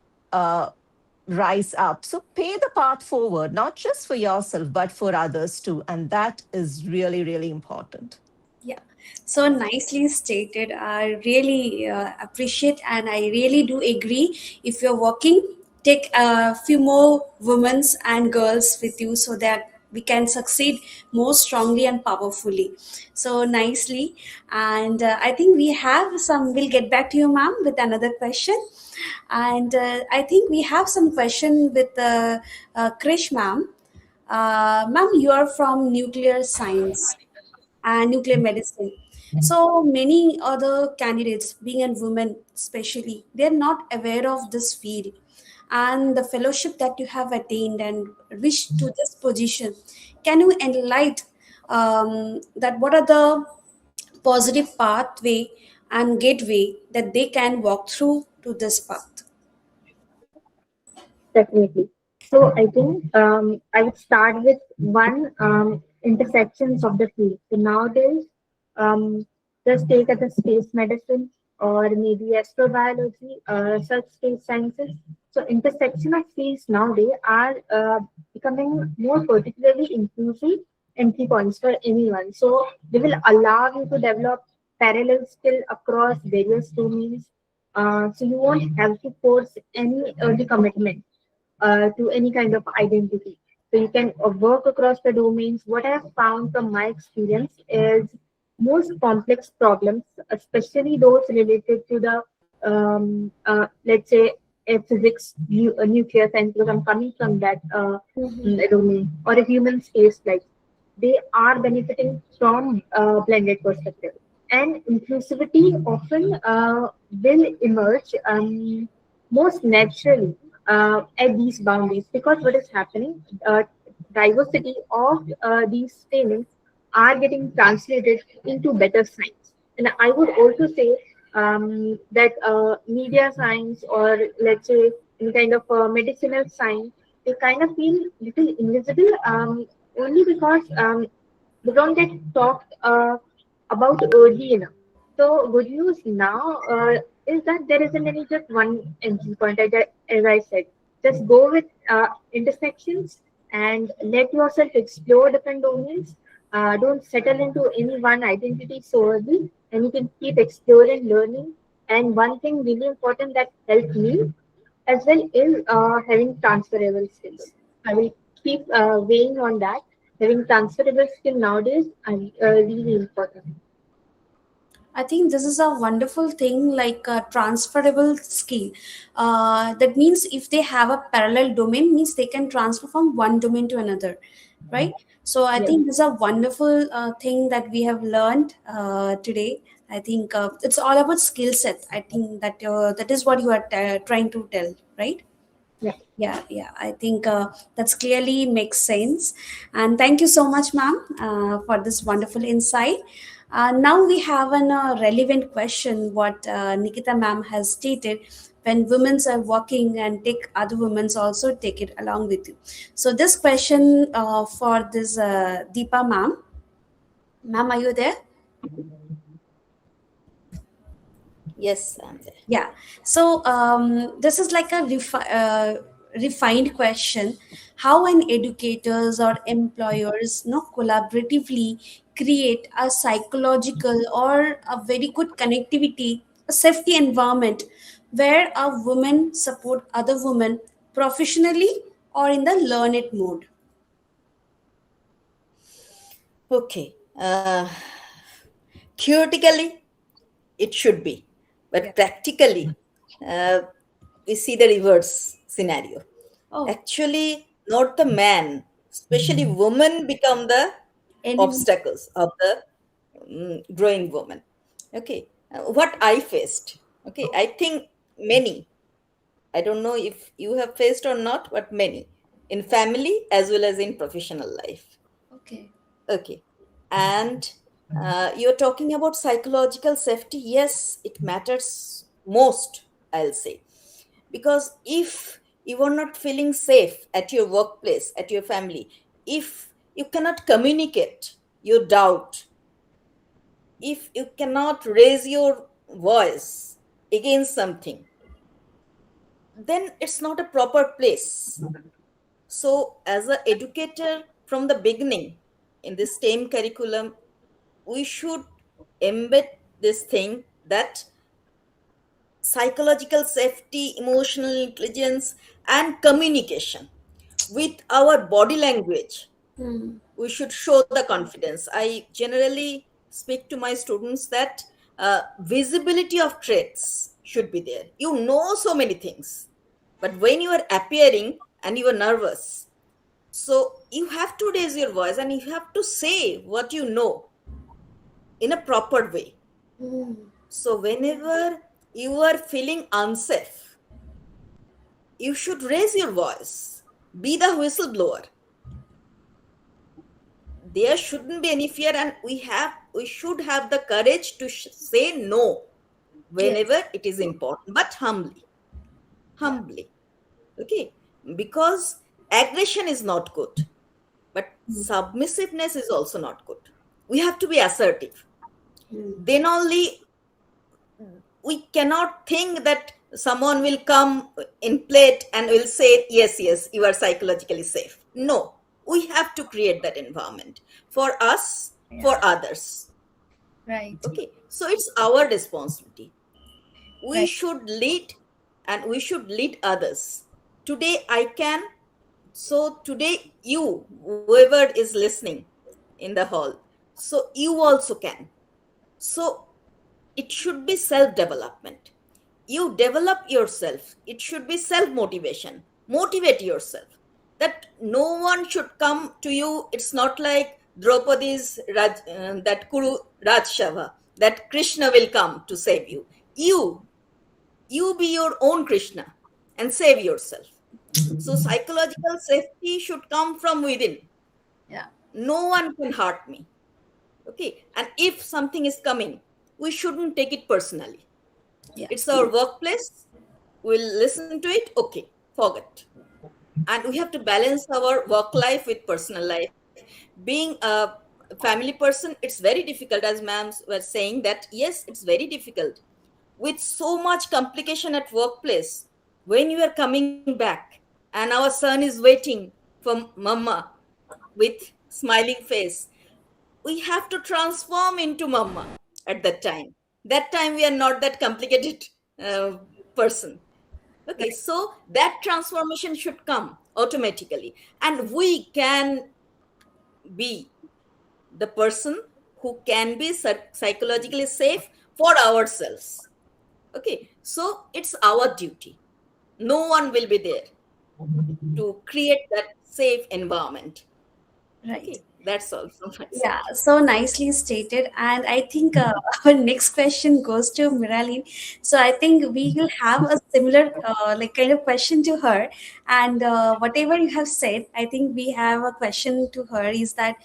rise up. So pay the path forward, not just for yourself, but for others too. And that is really, really important. Yeah, so nicely stated. I really appreciate, and I really do agree. If you're working, take a few more women and girls with you so that we can succeed more strongly and powerfully. So nicely, and I think we have some. We'll get back to you, ma'am, with another question. And I think we have some question with Krish, ma'am. Ma'am, you are from nuclear science and nuclear medicine. So many other candidates, being a woman especially, they're not aware of this field and the fellowship that you have attained and reached to this position. Can you enlighten that what are the positive pathway and gateway that they can walk through to this path? Definitely. So I think I would start with one intersections of the field. So nowadays, um, just take as a space medicine or maybe astrobiology, such space sciences. So intersection of fields nowadays are becoming more particularly inclusive entry points for anyone. So they will allow you to develop parallel skill across various domains. So you won't have to force any early commitment to any kind of identity. So you can work across the domains. What I have found from my experience is most complex problems, especially those related to the, let's say, physics, nuclear science, because I'm coming from that domain, or a human space flight, they are benefiting from blended perspective. And inclusivity often will emerge most naturally at these boundaries, because what is happening, diversity of these trainings are getting translated into better science. And I would also say that media science, or let's say in kind of medicinal science, they kind of feel little invisible, only because they don't get talked about early enough. So good news now is that there isn't any just one entry point. As I said, just go with intersections and let yourself explore different domains. Don't settle into any one identity so early, and you can keep exploring, learning. And one thing really important that helped me as well is having transferable skills. I will keep weighing on that. Having transferable skill nowadays are really important. I think this is a wonderful thing, like a transferable skill. That means if they have a parallel domain, means they can transfer from one domain to another, right? So I Yeah. think this is a wonderful thing that we have learned today. I think it's all about skill set. I think that is what you are trying to tell, right? Yeah. Yeah. I think that's clearly makes sense. And thank you so much, ma'am, for this wonderful insight. Now we have a relevant question. What Nikita ma'am has stated: when women are working and take other women also take it along with you. So this question for this Deepa ma'am. Ma'am, are you there? Yes, I'm there. Yeah. So this is like a refined question: how an educators or employers, collaboratively create a psychological or a very good connectivity, a safety environment where a woman support other women professionally or in the learn it mode. Okay. Theoretically, it should be, Yeah. but practically, uh, we see the reverse scenario. Oh, Actually, not the man, especially women become the enemy. obstacles of the growing woman. Okay, what I faced. Okay, I think many. I don't know if you have faced or not, but many in family as well as in professional life. Okay. Okay, and you're talking about psychological safety. Yes, it matters most, I'll say, because if you are not feeling safe at your workplace, at your family, if you cannot communicate your doubt, if you cannot raise your voice against something, then it's not a proper place. So as an educator from the beginning in this STEM curriculum, we should embed this thing that psychological safety, emotional intelligence, and communication with our body language. Hmm. We should show the confidence. I generally speak to my students that visibility of traits should be there. You know so many things, but when you are appearing and you are nervous, so you have to raise your voice and you have to say what you know in a proper way. Hmm. So whenever you are feeling unsafe, you should raise your voice. Be the whistleblower. There shouldn't be any fear, and we should have the courage to say no Yes. whenever it is important, but humbly. Yeah. Humbly. Okay? Because aggression is not good, but submissiveness is also not good. We have to be assertive. Hmm. Then only we cannot think that someone will come in plate and will say, yes, yes, you are psychologically safe. No, we have to create that environment for us, Yeah. for others. Right. Okay, so it's our responsibility. We Right. should lead and we should lead others. Today I can, so today you, whoever is listening in the hall, so you also can. So it should be self development. You develop yourself. It should be self motivation. Motivate yourself. That no one should come to you. It's not like Draupadi's that Kuru Rajshava, that Krishna will come to save you. You be your own Krishna and save yourself. So psychological safety should come from within. Yeah. No one can hurt me. Okay. And if something is coming, we shouldn't take it personally. Yeah. It's our workplace. We'll listen to it. Okay, forget. And we have to balance our work life with personal life. Being a family person, it's very difficult, as ma'ams were saying that yes, it's very difficult with so much complication at workplace. When you are coming back and our son is waiting for mama with smiling face, we have to transform into mama at that time. That time we are not that complicated person. Okay, so that transformation should come automatically, and we can be the person who can be psychologically safe for ourselves. Okay, so it's our duty. No one will be there to create that safe environment. Right. Okay, that's all from my Yeah, side. so nicely stated. And I think our next question goes to Miraline. So I think we will have a similar, like, kind of question to her. And whatever you have said, I think we have a question to her is that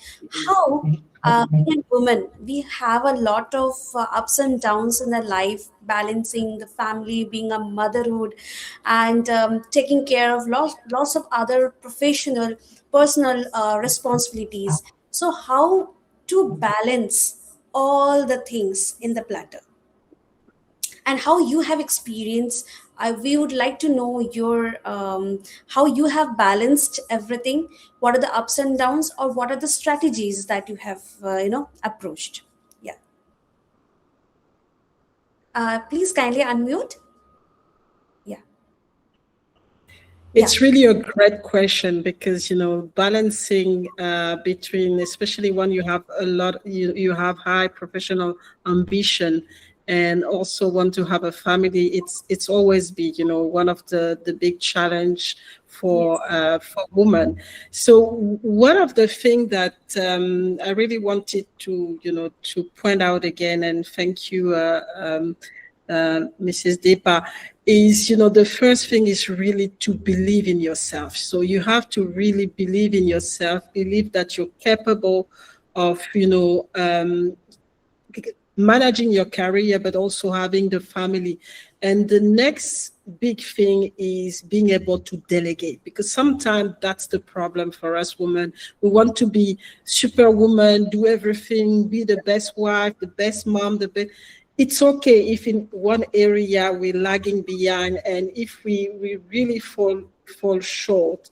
how, being a woman, we have a lot of ups and downs in our life, balancing the family, being a motherhood, and taking care of lots of other professional, personal responsibilities. So, how to balance all the things in the platter, and how you have experienced? We would like to know your how you have balanced everything. What are the ups and downs, or what are the strategies that you have approached? Yeah. Please kindly unmute. Yeah. Yeah. It's really a great question because, balancing between, especially when you have you have high professional ambition and also want to have a family. It's always been, one of the big challenge for women. So one of the things that I really wanted to to point out again, and thank you, Mrs. Depa, is the first thing is really to believe in yourself. So you have to really believe in yourself, believe that you're capable of managing your career, but also having the family. And the next big thing is being able to delegate, because sometimes that's the problem for us women. We want to be superwoman, do everything, be the best wife, the best mom, the best. It's okay if in one area we're lagging behind, and if we really fall short,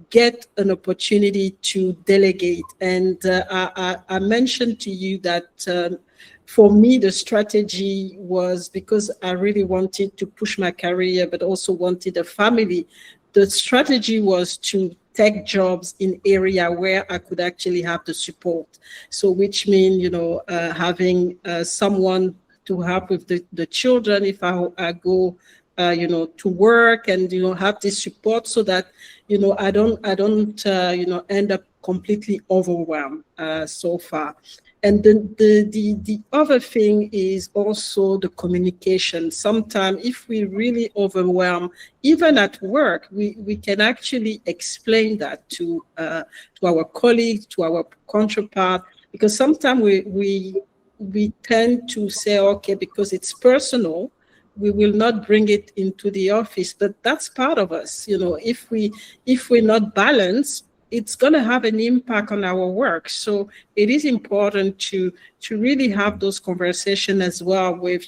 get an opportunity to delegate. And I mentioned to you that for me, the strategy was, because I really wanted to push my career, but also wanted a family. The strategy was to take jobs in area where I could actually have the support. So which means, having someone to help with the children if I go to work, and have this support, so that I don't end up completely overwhelmed so far. And then the other thing is also the communication. Sometimes if we really overwhelm, even at work, we can actually explain that to our colleagues, to our counterpart, because sometimes we tend to say, okay, because it's personal, we will not bring it into the office. But that's part of us. If we're not balanced, it's going to have an impact on our work. So it is important to really have those conversations as well with,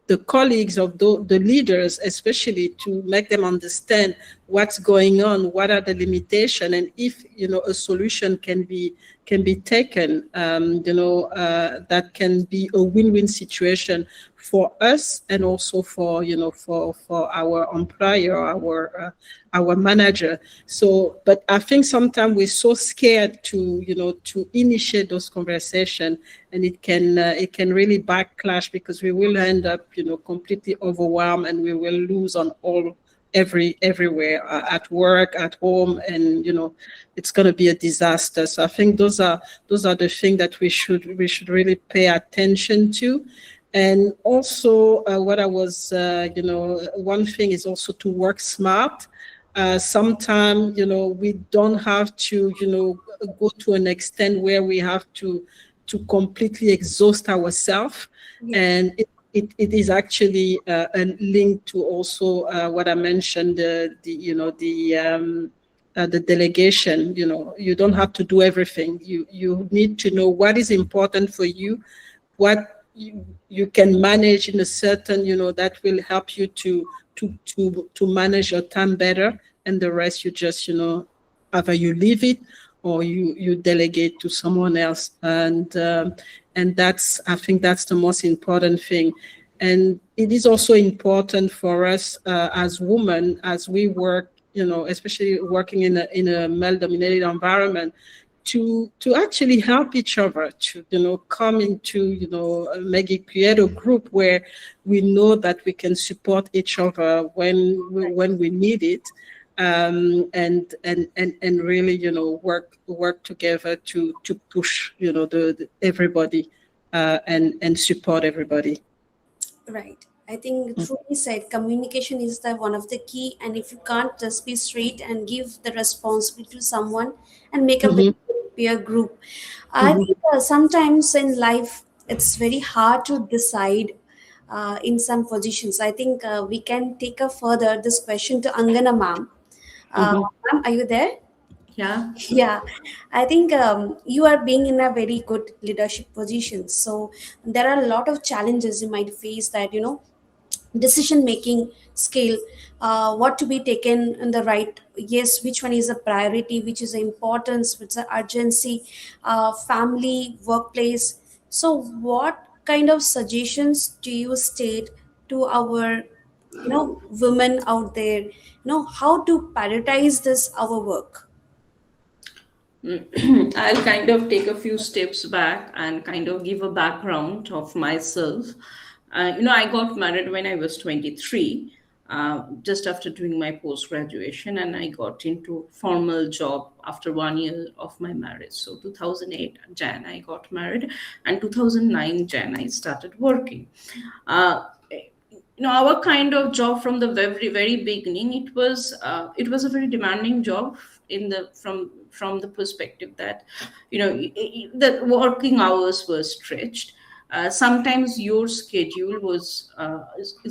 the colleagues of the leaders, especially, to make them understand what's going on, what are the limitations, and if, a solution can be taken, that can be a win-win situation for us, and also for our employer, our manager. So, but I think sometimes we're so scared to initiate those conversations, and it can really backlash, because we will end up completely overwhelmed, and we will lose on everywhere, at work, at home, and it's going to be a disaster. So I think those are the things that we should really pay attention to. And also, what I was, one thing is also to work smart. Sometimes, we don't have to, go to an extent where we have to completely exhaust ourselves. Yeah. And it is actually a link to also what I mentioned, the delegation. You don't have to do everything. You need to know what is important for you, what you can manage in a certain, that will help you to manage your time better, and the rest you just, either you leave it or you delegate to someone else. And that's, I think that's the most important thing. And it is also important for us as women, as we work, especially working in a male-dominated environment, to actually help each other, to come into maybe create a group where we know that we can support each other when we need it, and really work together to push the everybody, and support everybody. Right. I think truly said, communication is the one of the key, and if you can't just be straight and give the responsibility to someone and make a big peer group, I think sometimes in life it's very hard to decide in some positions. I think we can take a further this question to Angana ma'am. Ma'am, are you there? Yeah. Yeah, I think you are being in a very good leadership position. So there are a lot of challenges you might face, that decision making skill, what to be taken in the right, yes, which one is a priority, which is the importance, which is the urgency, family, workplace. So what kind of suggestions do you state to our women out there, how to prioritize this our work? I'll kind of take a few steps back and kind of give a background of myself. I got married when I was 23, just after doing my post graduation, and I got into formal job after 1 year of my marriage. So 2008 Jan I got married, and 2009 Jan I started working. Our kind of job from the very beginning, it was a very demanding job in the from the perspective that the working hours were stretched. Sometimes your schedule is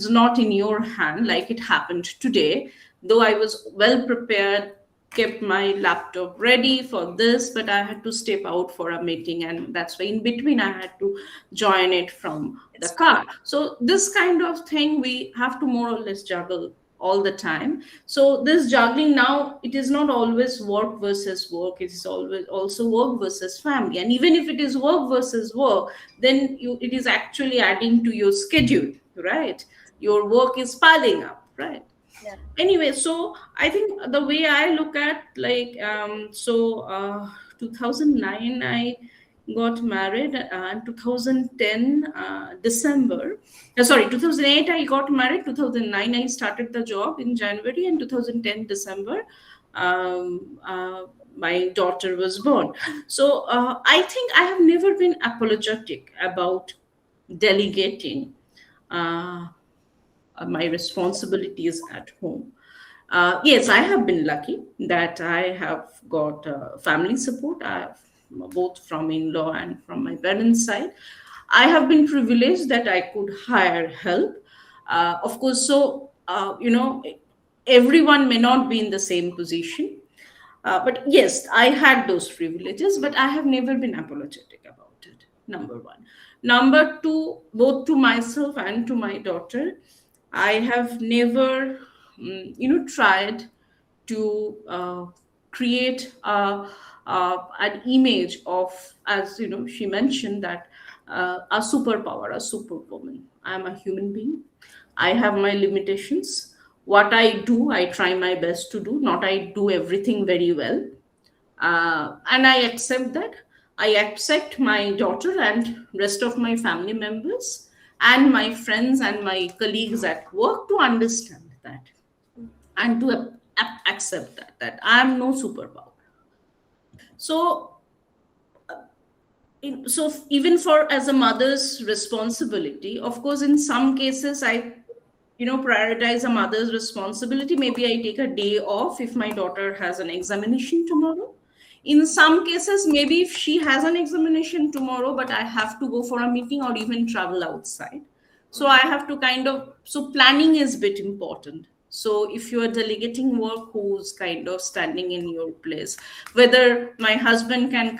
not in your hand, like it happened today. Though I was well prepared, kept my laptop ready for this, but I had to step out for a meeting, and that's why in between I had to join it from the car. So this kind of thing we have to more or less juggle all the time. So this juggling now, it is not always work versus work, it is always also work versus family. And even if it is work versus work, then it is actually adding to your schedule, right? Your work is piling up, right? Yeah. Anyway, so I think the way I look at 2009 I got married, and 2010 December, 2008 I got married, 2009 I started the job in January, and 2010 December my daughter was born. So I think I have never been apologetic about delegating my responsibilities at home. Yes, I have been lucky that I have got family support. I have both from in-law and from my parents' side. I have been privileged that I could hire help. Of course, so everyone may not be in the same position. But yes, I had those privileges, but I have never been apologetic about it. Number one. Number two, both to myself and to my daughter, I have never, tried to create an image of, as she mentioned, that a superpower, a superwoman. I'm a human being. I have my limitations. What I do, I try my best to do. Not I do everything very well, and I accept that. I accept my daughter and rest of my family members and my friends and my colleagues at work to understand that and to accept that I am no superpower. So even for as a mother's responsibility, of course, in some cases I prioritize a mother's responsibility. Maybe I take a day off if my daughter has an examination tomorrow. In some cases, maybe if she has an examination tomorrow, but I have to go for a meeting or even travel outside. So I have to so planning is a bit important. So if you are delegating work, who's kind of standing in your place, whether my husband can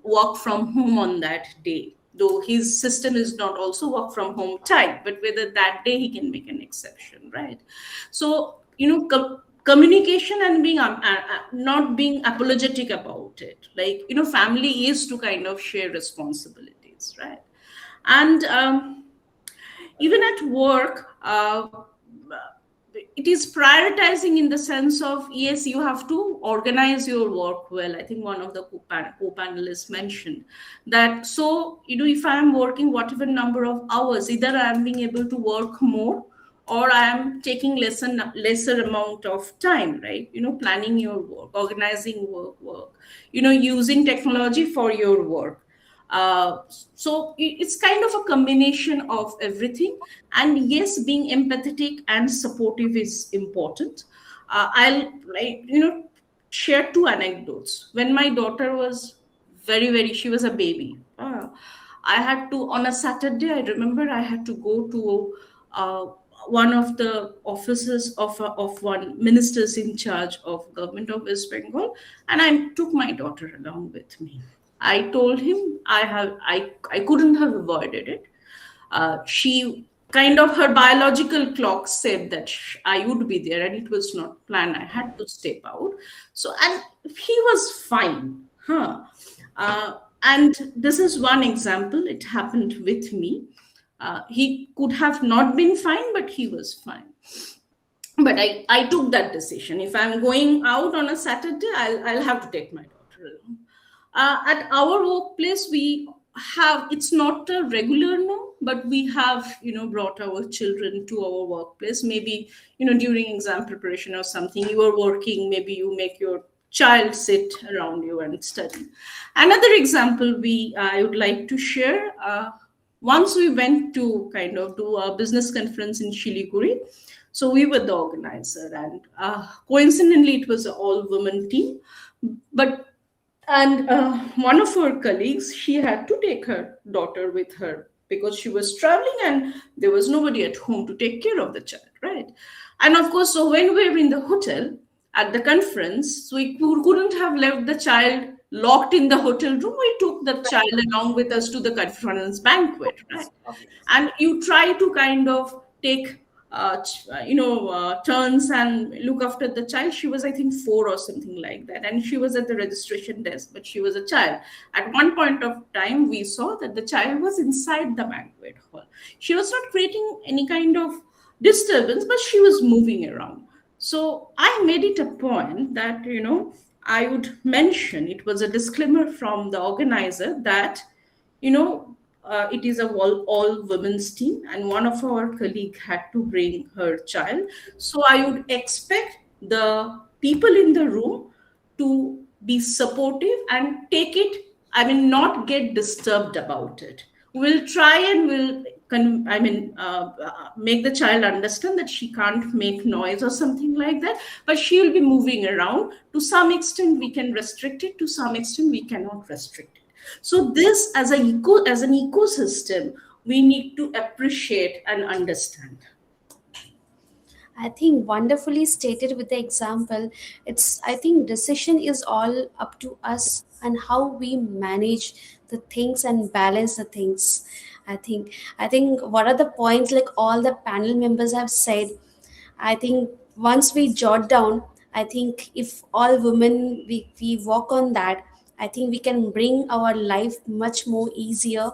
work from home on that day, though his system is not also work from home type, but whether that day he can make an exception, right? So, communication and being not being apologetic about it, family is to kind of share responsibilities, right? And even at work, it is prioritizing in the sense of, yes, you have to organize your work well. I think one of the co-panelists mentioned that. So, if I am working whatever number of hours, either I am being able to work more or I am taking lesser amount of time, right? Planning your work, organizing work, using technology for your work. So it's kind of a combination of everything. And yes, being empathetic and supportive is important. I'll share two anecdotes. When my daughter was she was a baby. I had to, on a Saturday, I remember I had to go to one of the offices of one ministers in charge of government of West Bengal, and I took my daughter along with me. I told him I couldn't have avoided it. She her biological clock said that I would be there, and it was not planned. I had to step out. So, and he was fine. And this is one example. It happened with me. He could have not been fine, but he was fine. But I took that decision. If I'm going out on a Saturday, I'll have to take my daughter along. At our workplace, we have, it's not a regular no, but we have, brought our children to our workplace. Maybe, during exam preparation or something, you are working, maybe you make your child sit around you and study. Another example I would like to share. Once we went to kind of do a business conference in Shiliguri. So we were the organizer, and coincidentally, it was an all-women team. But one of her colleagues, she had to take her daughter with her because she was traveling and there was nobody at home to take care of the child, right? And of course, so when we were in the hotel at the conference, so we couldn't have left the child locked in the hotel room. We took the child along with us to the conference banquet, right? And you try to kind of take turns and look after the child. She was, I think, 4 or something like that, and she was at the registration desk, but she was a child. At one point of time, we saw that the child was inside the banquet hall. She was not creating any kind of disturbance, but she was moving around. So I made it a point that, I would mention, it was a disclaimer from the organizer that, it is a all women's team, and one of our colleagues had to bring her child. So I would expect the people in the room to be supportive and take it, not get disturbed about it. We'll try and make the child understand that she can't make noise or something like that, but she will be moving around. To some extent, we can restrict it. To some extent, we cannot restrict it. So this, as an ecosystem, we need to appreciate and understand. I think wonderfully stated with the example. I think decision is all up to us and how we manage the things and balance the things. I think what are the points like all the panel members have said. I think once we jot down, I think if all women we work on that, I think we can bring our life much more easier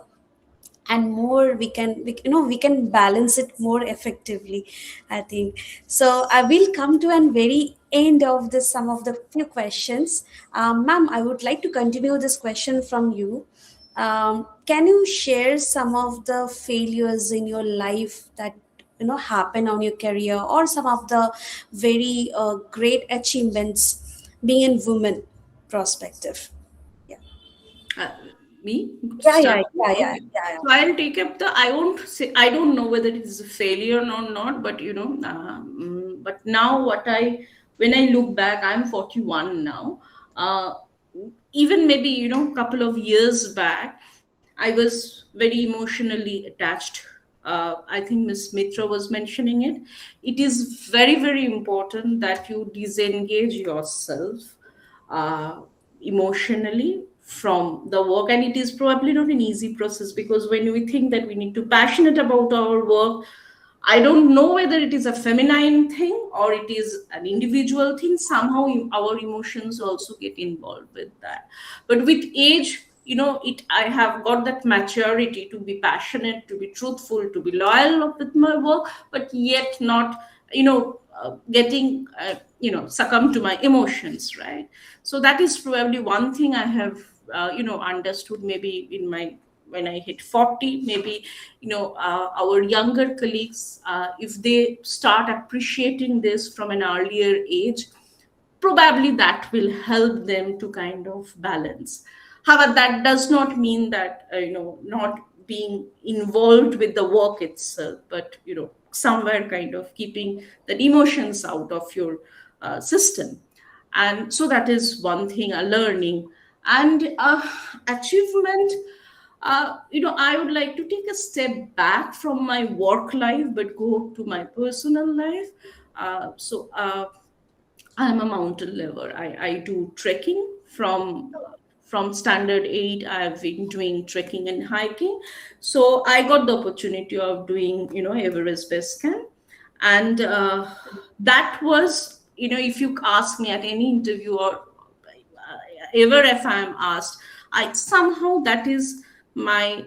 and more we can balance it more effectively, I think. So I will come to an very end of this some of the few questions. Ma'am, I would like to continue this question from you. Can you share some of the failures in your life that happen on your career, or some of the very great achievements being in women perspective? Me? Yeah. So I'll take up I won't say, I don't know whether it is a failure or not, but but now when I look back, I'm 41 now. Even maybe, couple of years back, I was very emotionally attached. I think Ms. Mitra was mentioning it. It is very, very important that you disengage yourself emotionally from the work, and it is probably not an easy process, because when we think that we need to be passionate about our work, I don't know whether it is a feminine thing or it is an individual thing. Somehow our emotions also get involved with that. But with age, I have got that maturity to be passionate, to be truthful, to be loyal with my work, but yet not, getting, succumb to my emotions, right? So that is probably one thing I have, understood maybe when I hit 40, maybe, our younger colleagues, if they start appreciating this from an earlier age, probably that will help them to kind of balance. However, that does not mean that, not being involved with the work itself, but, somewhere kind of keeping the emotions out of your system. And so that is one thing, a learning. And achievement, I would like to take a step back from my work life, but go to my personal life. So I'm a mountain lover. I do trekking from standard 8. I've been doing trekking and hiking. So I got the opportunity of doing, Everest Base Camp. And that was, if you ask me at any interview or ever if I'm asked, somehow that is my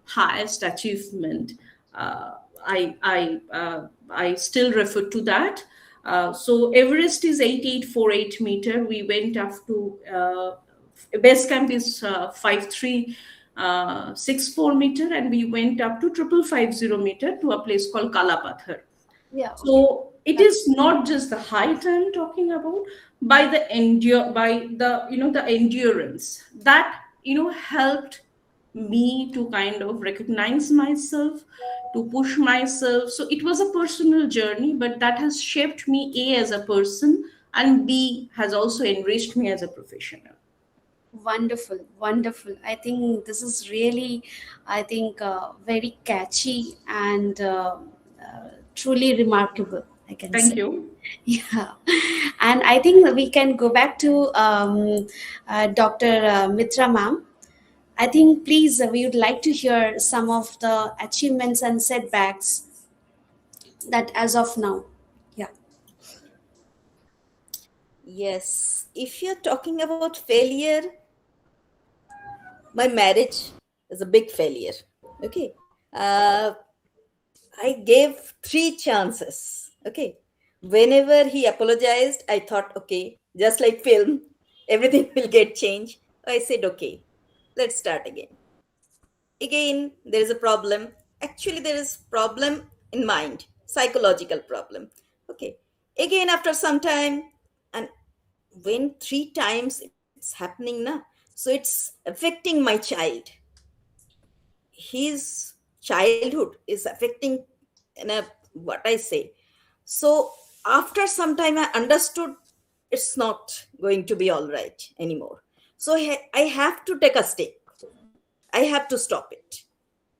highest achievement. I still refer to that. So Everest is 8848 meter. We went up to base camp is 53 6.4 meter, and we went up to 550 meter to a place called Kalapathar. Yeah. Okay. So it is not just the height I'm talking about, by the the endurance that helped me to kind of recognize myself, to push myself. So it was a personal journey, but that has shaped me A as a person, and B has also enriched me as a professional. Wonderful, wonderful. I think this is really, I think, very catchy and truly remarkable, I can Thank say. you. Yeah. And I think that we can go back to Dr. Mitra ma'am. I think, please, we would like to hear some of the achievements and setbacks that as of now. Yeah. Yes, if you're talking about failure, my marriage is a big failure. Okay. I gave three chances. Okay. Whenever he apologized, I thought, okay, just like film, everything will get changed. I said, okay, let's start again. Again, there is a problem. Actually, there is problem in mind, psychological problem. Okay. Again, after some time, and when three times it's happening now, so it's affecting my child. His childhood is affecting in a what I say. So after some time I understood it's not going to be all right anymore. So I have to take a step. I have to stop it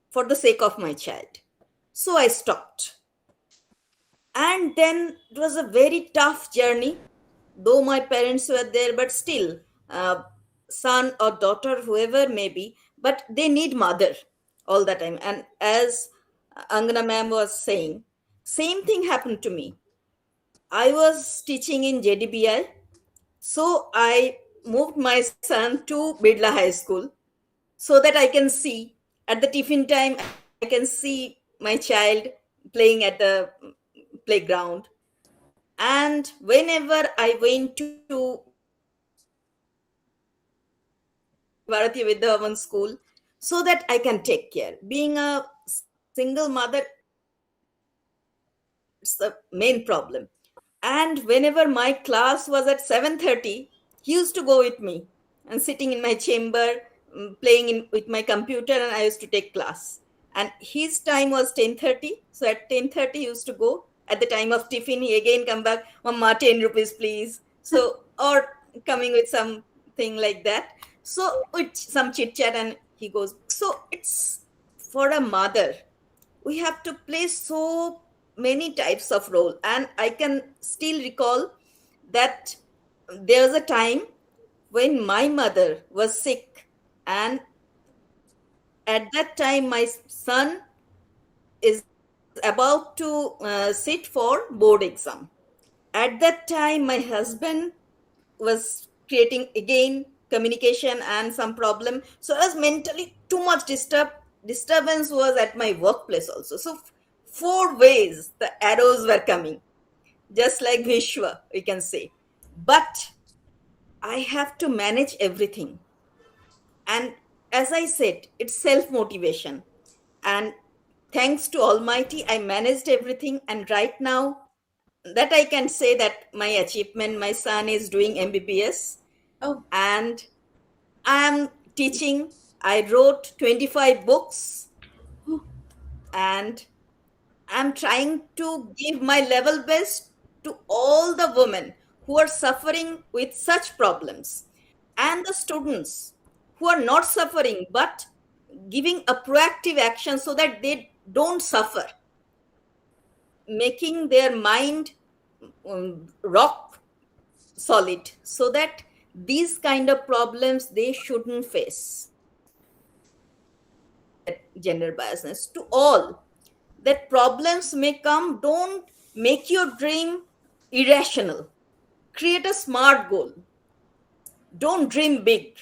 for the sake of my child. So I stopped. And then it was a very tough journey, though my parents were there, but still, son or daughter, whoever may be, but they need mother all the time. And as Angana ma'am was saying, same thing happened to me. I was teaching in JDBI, so I moved my son to Bidla High School so that I can see at the tiffin time, I can see my child playing at the playground. And whenever I went to Bharatiya Vidyavan school, so that I can take care. Being a single mother, it's the main problem. And whenever my class was at 7:30, he used to go with me and sitting in my chamber, playing with my computer, and I used to take class. And his time was 10:30. So at 10:30, he used to go. At the time of tiffin, he again come back, Mama, 10 rupees, please. So, or coming with something like that. So with some chit chat, and he goes. So it's for a mother, we have to play so many types of role. And I can still recall that there was a time when my mother was sick, and at that time my son is about to sit for board exam. At that time my husband was creating again communication and some problem, so I was mentally too much disturbance was at my workplace also. So four ways the arrows were coming, just like Vishwa, we can say. But I have to manage everything. And as I said, it's self motivation. And thanks to Almighty, I managed everything. And right now, that I can say that my achievement, my son is doing MBBS. Oh. And I'm teaching. I wrote 25 books. And I'm trying to give my level best to all the women who are suffering with such problems, and the students who are not suffering but giving a proactive action so that they don't suffer, making their mind rock solid so that these kind of problems they shouldn't face. Gender biasness to all, that problems may come, don't make your dream irrational. Create a smart goal. Don't dream big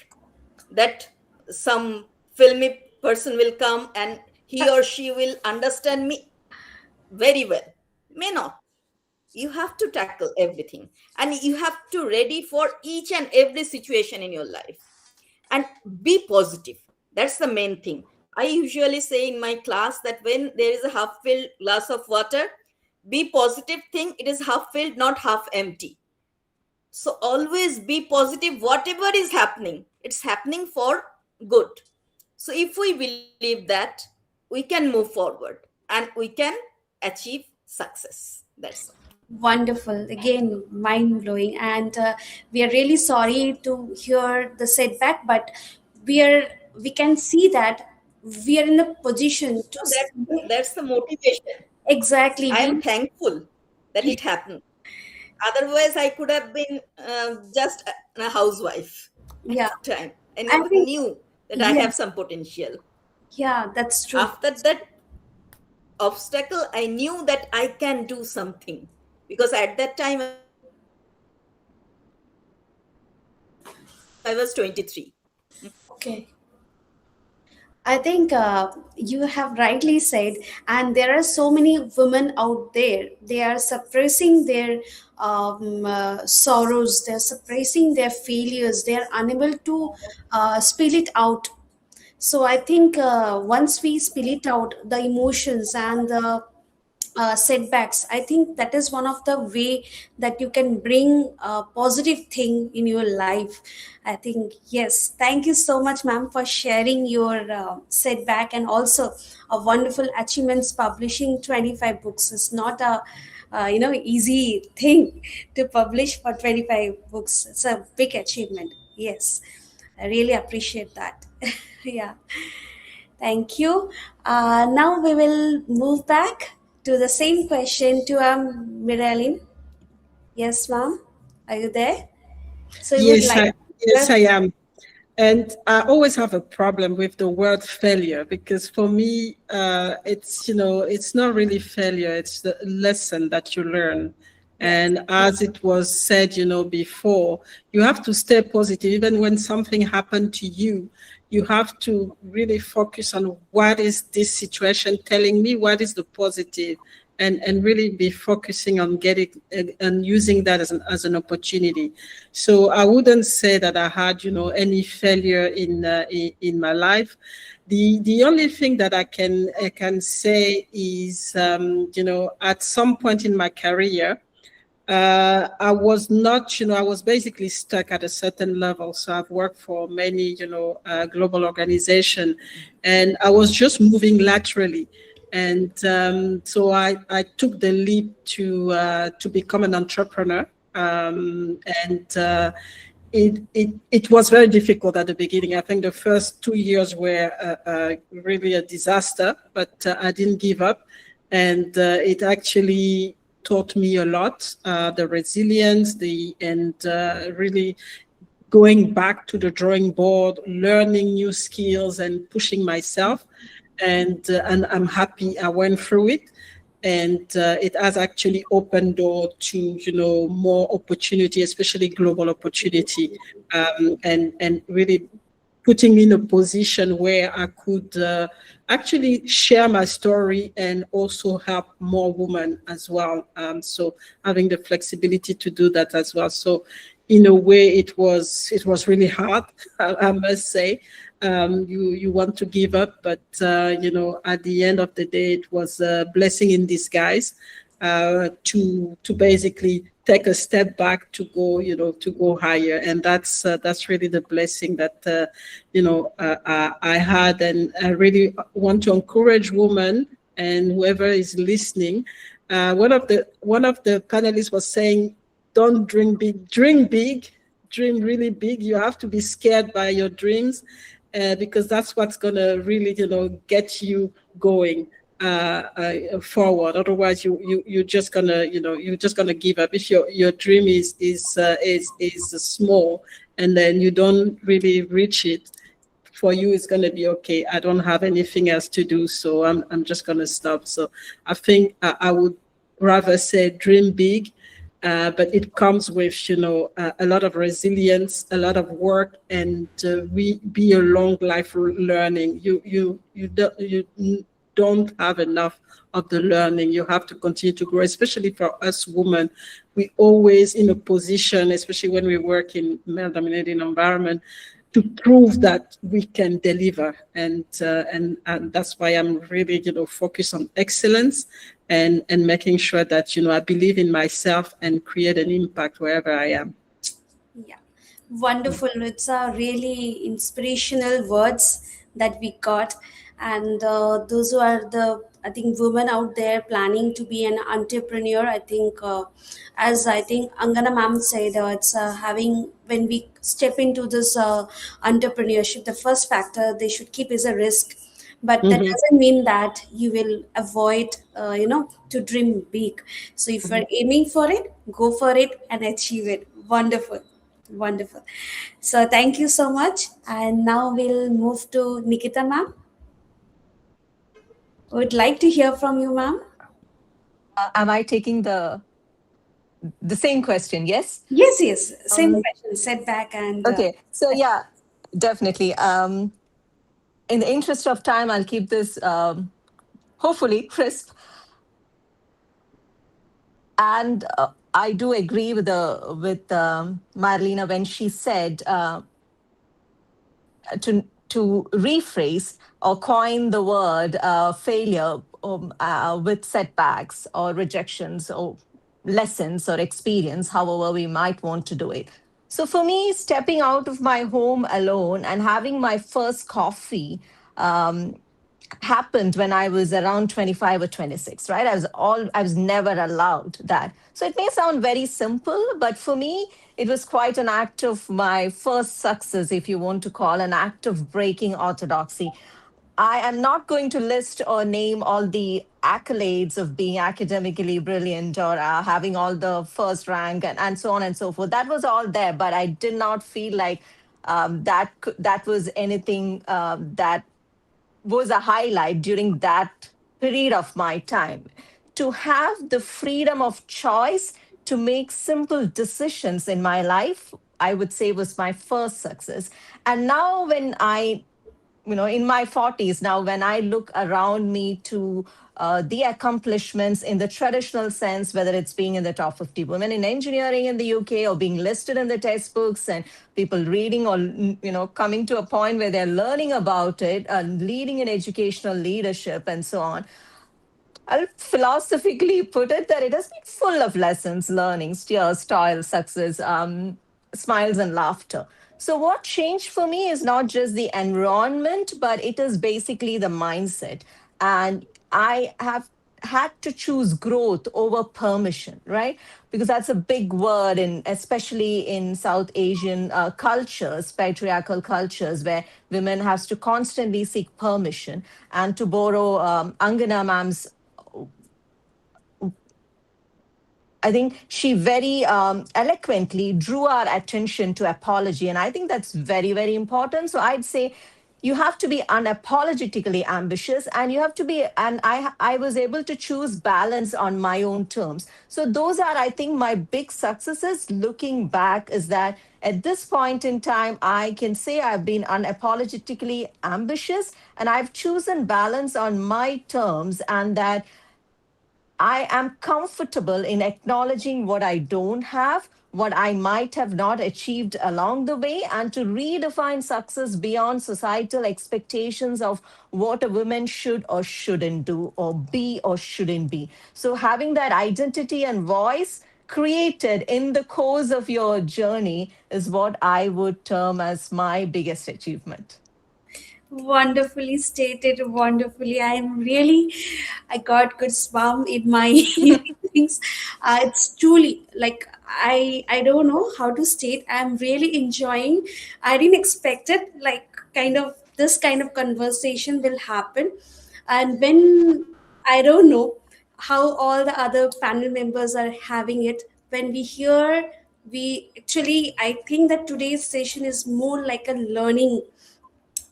that some filmy person will come and he or she will understand me very well. May not. You have to tackle everything, and you have to ready for each and every situation in your life, and be positive. That's the main thing. I usually say in my class that when there is a half filled glass of water, be positive, think it is half filled, not half empty. So always be positive, whatever is happening, it's happening for good. So if we believe that, we can move forward and we can achieve success. That's all. Wonderful. Again, mind blowing. And we are really sorry to hear the setback, but we can see that we are in a position to So say, that's the motivation. exactly. I am thankful that it happened. Otherwise, I could have been just a housewife at Yeah. the time. I I never think, knew that I yeah, have some potential. yeah, that's true. After that obstacle, I knew that I can do something, because at that time I was 23. Okay. I think you have rightly said, and there are so many women out there. They are suppressing their sorrows. They're suppressing their failures. They are unable to spill it out. So I think once we spill it out, the emotions and the setbacks, I think that is one of the way that you can bring a positive thing in your life. I think, yes, thank you so much, ma'am, for sharing your setback, and also a wonderful achievements. Publishing 25 books is not a easy thing to publish for 25 books. It's a big achievement. Yes, I really appreciate that. Yeah. Thank you. Now we will move back to the same question to Miralyn. Yes, ma'am. Are you there? So you would Yes, like yes, I am. And I always have a problem with the word failure, because for me, it's, it's not really failure, it's the lesson that you learn. yes, And as it was said, before, you have to stay positive. Even when something happened to you, you have to really focus on what is this situation telling me, what is the positive, and really be focusing on getting and using that as an opportunity. So I wouldn't say that I had, any failure in my life. The only thing that I can say is, at some point in my career, I was not, I was basically stuck at a certain level. So I've worked for many, global organizations, and I was just moving laterally. And so I took the leap to become an entrepreneur. And it was very difficult at the beginning. I think the first 2 years were really a disaster, but I didn't give up. And it actually taught me a lot, the resilience, really going back to the drawing board, learning new skills and pushing myself. And I'm happy I went through it. And it has actually opened door to, more opportunity, especially global opportunity, and really putting me in a position where I could actually share my story and also help more women as well. So having the flexibility to do that as well. So in a way, it was really hard, I must say. You want to give up, but at the end of the day, it was a blessing in disguise to basically take a step back to go higher. And that's really the blessing that I had. And I really want to encourage women and whoever is listening. One of the panelists was saying, don't dream big, dream big, dream really big. You have to be scared by your dreams, because that's what's going to really, get you going forward. Otherwise, you're just gonna, you're just gonna give up if your dream is small, and then you don't really reach it. For you, it's going to be okay. I don't have anything else to do, so I'm just going to stop. So I think I would rather say dream big. But it comes with, a lot of resilience, a lot of work, and we be a long life learning. You don't have enough of the learning. You have to continue to grow, especially for us women. We always in a position, especially when we work in male-dominated environment, to prove that we can deliver. And that's why I'm really, focused on excellence and making sure that, I believe in myself and create an impact wherever I am. Yeah, wonderful. It's a really inspirational words that we got, and those who are the, I think, women out there planning to be an entrepreneur. I think, as I think Angana ma'am said, it's having, when we step into this entrepreneurship, the first factor they should keep is a risk. But that Mm-hmm. doesn't mean that you will avoid, to dream big. So if you're aiming for it, go for it and achieve it. Wonderful. Wonderful. So thank you so much. And now we'll move to Nikita ma'am. Would like to hear from you, ma'am. Am I taking the same question? Yes. Yes, yes. Same Um, question. Setback and okay. So yeah, definitely. In the interest of time, I'll keep this hopefully crisp. And I do agree with Marlena when she said to rephrase or coin the word failure with setbacks or rejections or lessons or experience, however we might want to do it. So for me, stepping out of my home alone and having my first coffee happened when I was around 25 or 26, right? I was never allowed that. So it may sound very simple, but for me, it was quite an act of my first success, if you want to call an act of breaking orthodoxy. I am not going to list or name all the accolades of being academically brilliant or having all the first rank and so on and so forth. That was all there, but I did not feel like that was anything that was a highlight during that period of my time. To have the freedom of choice to make simple decisions in my life, I would say was my first success. And now, when I in my 40s now, when I look around me to the accomplishments in the traditional sense, whether it's being in the top 50 women in engineering in the UK or being listed in the textbooks and people reading or coming to a point where they're learning about it, leading in educational leadership and so on, I'll philosophically put it that it has been full of lessons, learnings, tears, toil, success, smiles, and laughter. So, what changed for me is not just the environment, but it is basically the mindset. And I have had to choose growth over permission, right? Because that's a big word, in especially in South Asian cultures, patriarchal cultures, where women has to constantly seek permission. And to borrow Angana ma'am's, I think she very eloquently drew our attention to apology. And I think that's very, very important. So I'd say you have to be unapologetically ambitious, and you have to be, and I was able to choose balance on my own terms. So those are, I think, my big successes looking back, is that at this point in time, I can say I've been unapologetically ambitious and I've chosen balance on my terms, and that I am comfortable in acknowledging what I don't have, what I might have not achieved along the way, and to redefine success beyond societal expectations of what a woman should or shouldn't do, or be or shouldn't be. So, having that identity and voice created in the course of your journey is what I would term as my biggest achievement. wonderfully stated. Wonderfully. I got good spam in my things. It's truly like, I don't know how to state. I'm really enjoying. I didn't expect it. Like, kind of this kind of conversation will happen, and when I don't know how all the other panel members are having it. When we hear, we actually, I think that today's session is more like a learning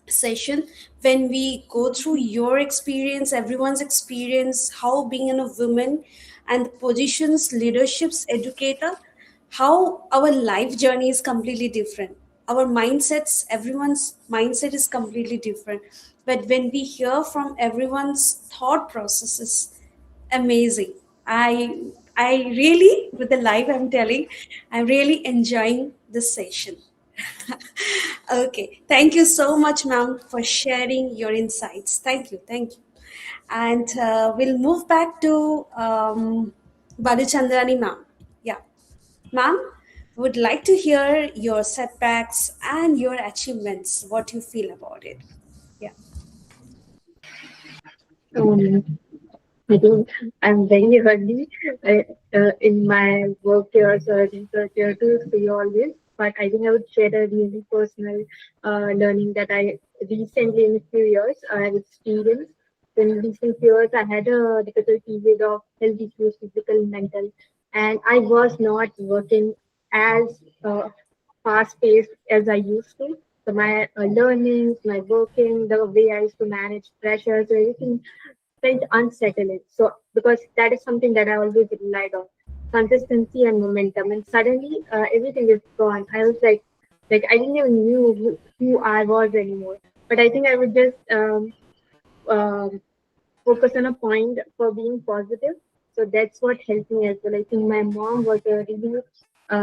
session. When we go through your experience, everyone's experience, how being a woman and positions, leaderships, educator, how our life journey is completely different. Our mindsets, everyone's mindset is completely different. But when we hear from everyone's thought processes, amazing. I really, with the live I'm telling, I'm really enjoying this session. Okay, thank you so much, ma'am, for sharing your insights. Thank you, thank you. And we'll move back to Baluchandrani, ma'am. Yeah, ma'am, would like to hear your setbacks and your achievements. What you feel about it? Yeah. Um, I think I'm very early in my work years or research year to see all this, but I think I would share a really personal learning that I recently, in a few years, I have experienced. In recent years, I had a difficult period of health issues, physical, mental, and I was not working as fast paced as I used to. So my learnings, my working, the way I used to manage pressures, everything felt unsettling. So because that is something that I always relied on, consistency and momentum. And suddenly everything is gone. I was like I didn't even knew who I was anymore. But I think I would just um, focus on a point for being positive. So that's what helped me as well. I think my mom was a really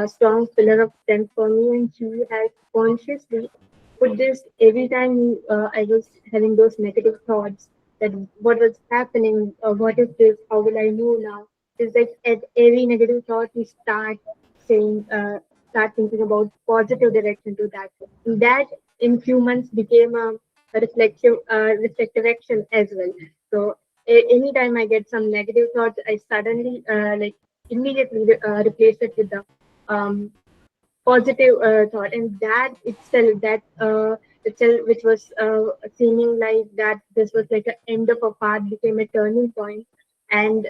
strong pillar of strength for me, and she had consciously put this every time I was having those negative thoughts that what was happening, what is this, how will I know now? It's like at every negative thought, we saying, start thinking about positive direction to that. And that in few months became a reflective action as well. So anytime I get some negative thoughts, I suddenly like immediately replace it with the um, positive thought, and that itself, which was seeming like that this was like an end of a path, became a turning point, and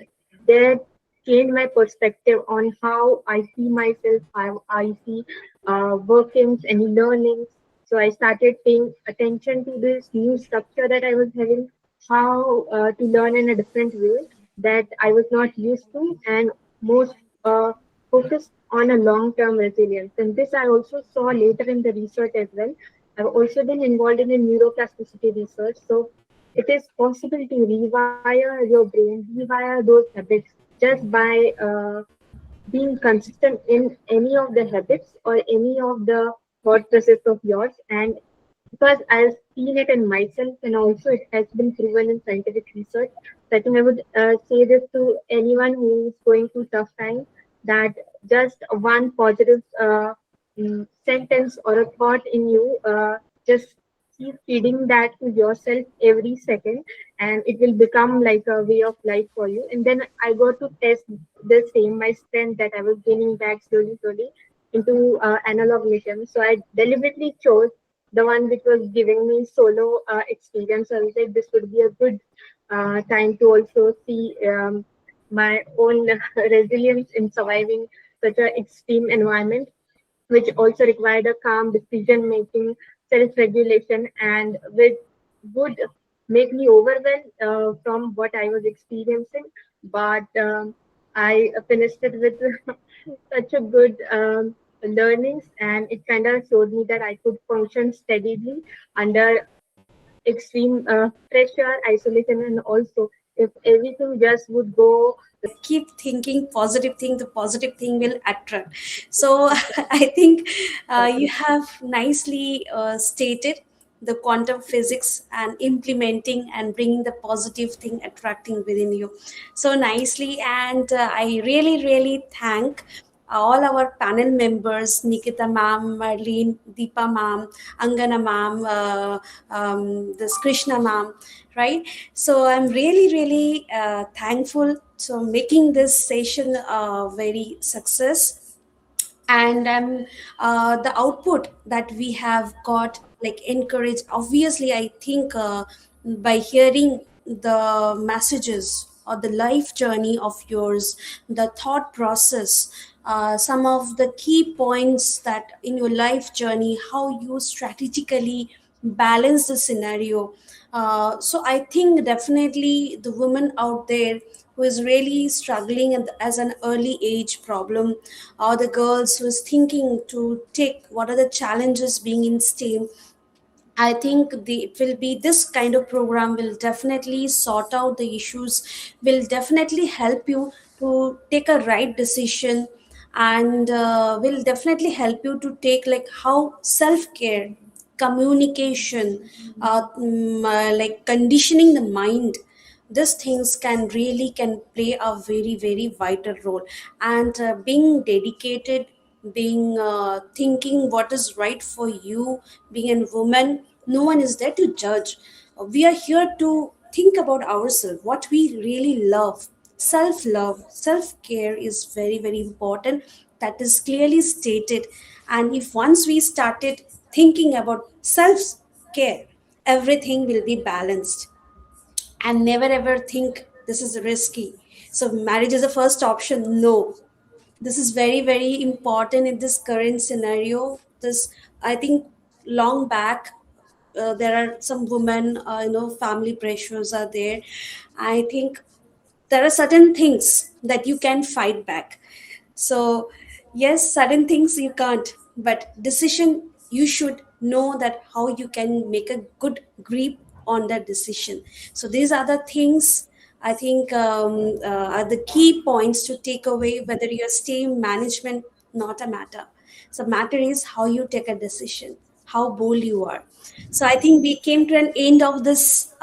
that changed my perspective on how I see myself, how I see workings and learnings. So I started paying attention to this new structure that I was having, how to learn in a different way that I was not used to, and most focused on a long-term resilience. And this I also saw later in the research as well. I've also been involved in a neuroplasticity research. So it is possible to rewire your brain, rewire those habits just by being consistent in any of the habits or any of the thought process of yours. And because I've seen it in myself and also it has been proven in scientific research. So I think I would say this to anyone who is going through tough times, that just one positive sentence or a thought in you, just keep feeding that to yourself every second, and it will become like a way of life for you. And then I got to test the same, my strength that I was gaining back slowly, slowly into analog medium. So I deliberately chose the one which was giving me solo experience. I was like, this would be a good time to also see my own resilience in surviving such an extreme environment, which also required a calm decision making, self regulation, and which would make me overwhelmed from what I was experiencing. But I finished it with such a good learnings, and it kind of showed me that I could function steadily under extreme pressure, isolation, and also if everything just would go. Keep thinking positive thing, the positive thing will attract. So I think you have nicely stated the quantum physics and implementing and bringing the positive thing attracting within you so nicely. And I really thank all our panel members, Nikita ma'am, Marlene, Deepa ma'am, Angana ma'am, this Krishna ma'am, right? So I'm really thankful for making this session very success. And the output that we have got like encourage, obviously I think by hearing the messages or the life journey of yours, the thought process, some of the key points that in your life journey, how you strategically balance the scenario. So I think definitely the women out there who is really struggling as an early age problem, or the girls who is thinking to take what are the challenges being in STEAM, I think it will be this kind of program will definitely sort out the issues, will definitely help you to take a right decision, and will definitely help you to take like how self care. communication, like conditioning the mind. These things can play a very very vital role. And being dedicated, being thinking what is right for you, being a woman, no one is there to judge. We are here to think about ourselves, what we really love. Self love, self care is very very important. That is clearly stated. And if once we started thinking about self care, everything will be balanced. And never ever think this is risky, so marriage is the first option. No, this is very very important in this current scenario. This, I think, long back, there are some women, family pressures are there. I think there are certain things that you can fight back. So yes, certain things you can't, but decision, you should know that how you can make a good grip on that decision. So these are the things, I think, are the key points to take away. Whether you're staying management, not a matter. So matter is how you take a decision, how bold you are. So I think we came to an end of this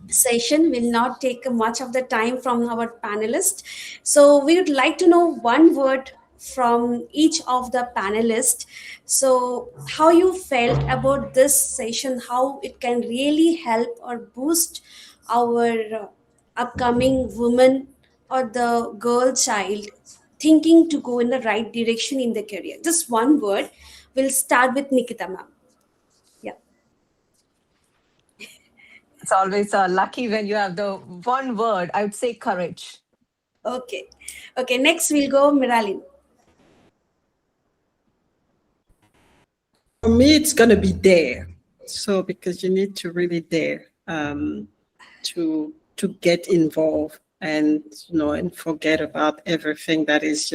session. Will not take much of the time from our panelists. So we would like to know one word from each of the panelists. So how you felt about this session, how it can really help or boost our upcoming woman or the girl child thinking to go in the right direction in the career. Just one word. We'll start with Nikita ma'am. Yeah. It's always lucky when you have the one word. I would say courage. Okay. Okay. Next, we'll go Miralin. For me, it's going to be dare. So because you need to really dare to get involved, and and forget about everything that is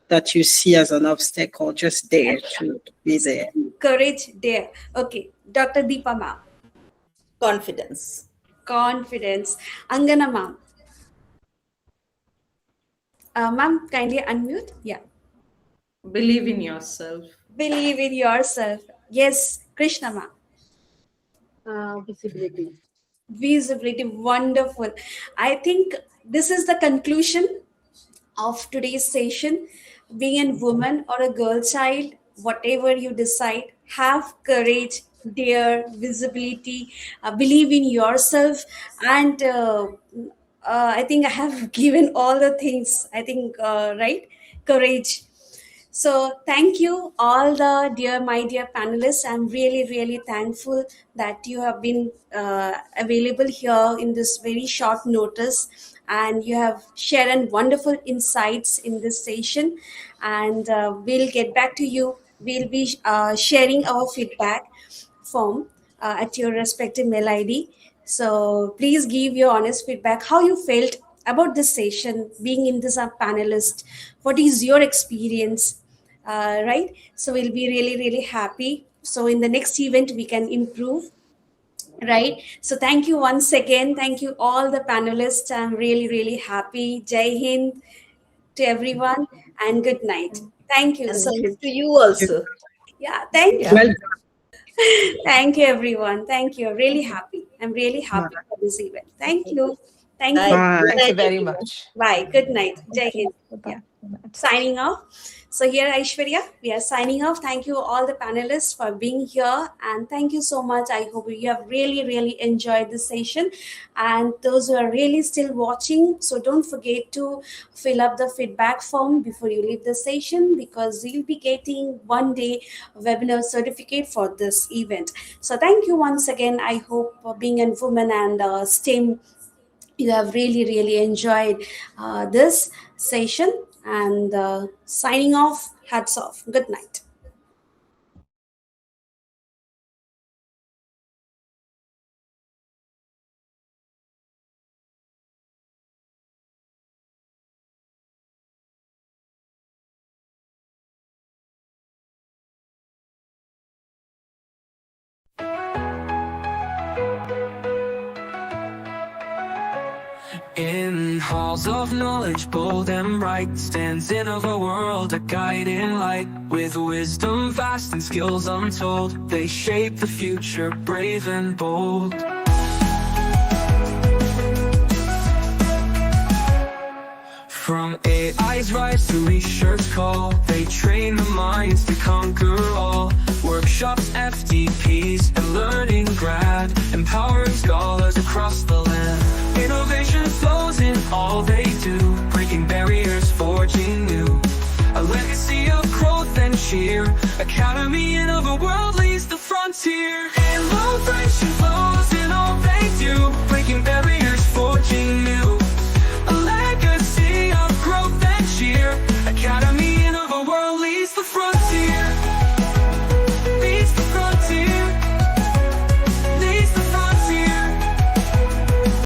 that you see as an obstacle. Just dare to be there. Courage, dare. Okay. Dr. Deepa ma'am. Confidence. Confidence. Angana ma'am. Ma'am, kindly unmute. Yeah. Believe in yourself. Believe in yourself. Yes. Krishna ma'am. Visibility. Visibility. Wonderful. I think this is the conclusion of today's session. Being a woman or a girl child, whatever you decide, have courage, dare, visibility, believe in yourself. And I think I have given all the things, I think, right? Courage. So thank you all the dear, my dear panelists. I'm really, really thankful that you have been available here in this very short notice, and you have shared wonderful insights in this session. And we'll get back to you. We'll be sharing our feedback form at your respective mail ID. So please give your honest feedback, how you felt about this session, being in this panelist. What is your experience? Right? So we'll be really, really happy. So in the next event, we can improve. Right. So thank you once again. Thank you all the panelists. I'm really, really happy. Jai Hind to everyone and good night. Thank you And so thanks much. to you also. Yeah, thank you. Yeah. Well, Thank you, everyone. Thank you. Really happy. I'm really done. happy for this event. Thank you. Thank Bye. you. Bye. Good Thank you night, very everyone. much. Bye. Good night. Jai Thank you. Hind. Bye-bye. Yeah. Good night. Signing off. So here, Aishwarya, we are signing off. Thank you all the panelists for being here, and thank you so much. I hope you have really, really enjoyed this session. And those who are really still watching, so don't forget to fill up the feedback form before you leave the session, because you'll be getting one day webinar certificate for this event. So thank you once again. I hope being a woman and STEM, you have really really enjoyed this session. And signing off, hats off, good night. In halls of knowledge, bold and bright, stands Innova World, a guiding light. With wisdom vast and skills untold, they shape the future, brave and bold. From AI's rise to research call, they train the minds to conquer all. Workshops, FDPs, and learning grad, empowering scholars across the land. Innovation flows in all they do, breaking barriers, forging new. A legacy of growth and cheer, Academy Innova World leads the frontier.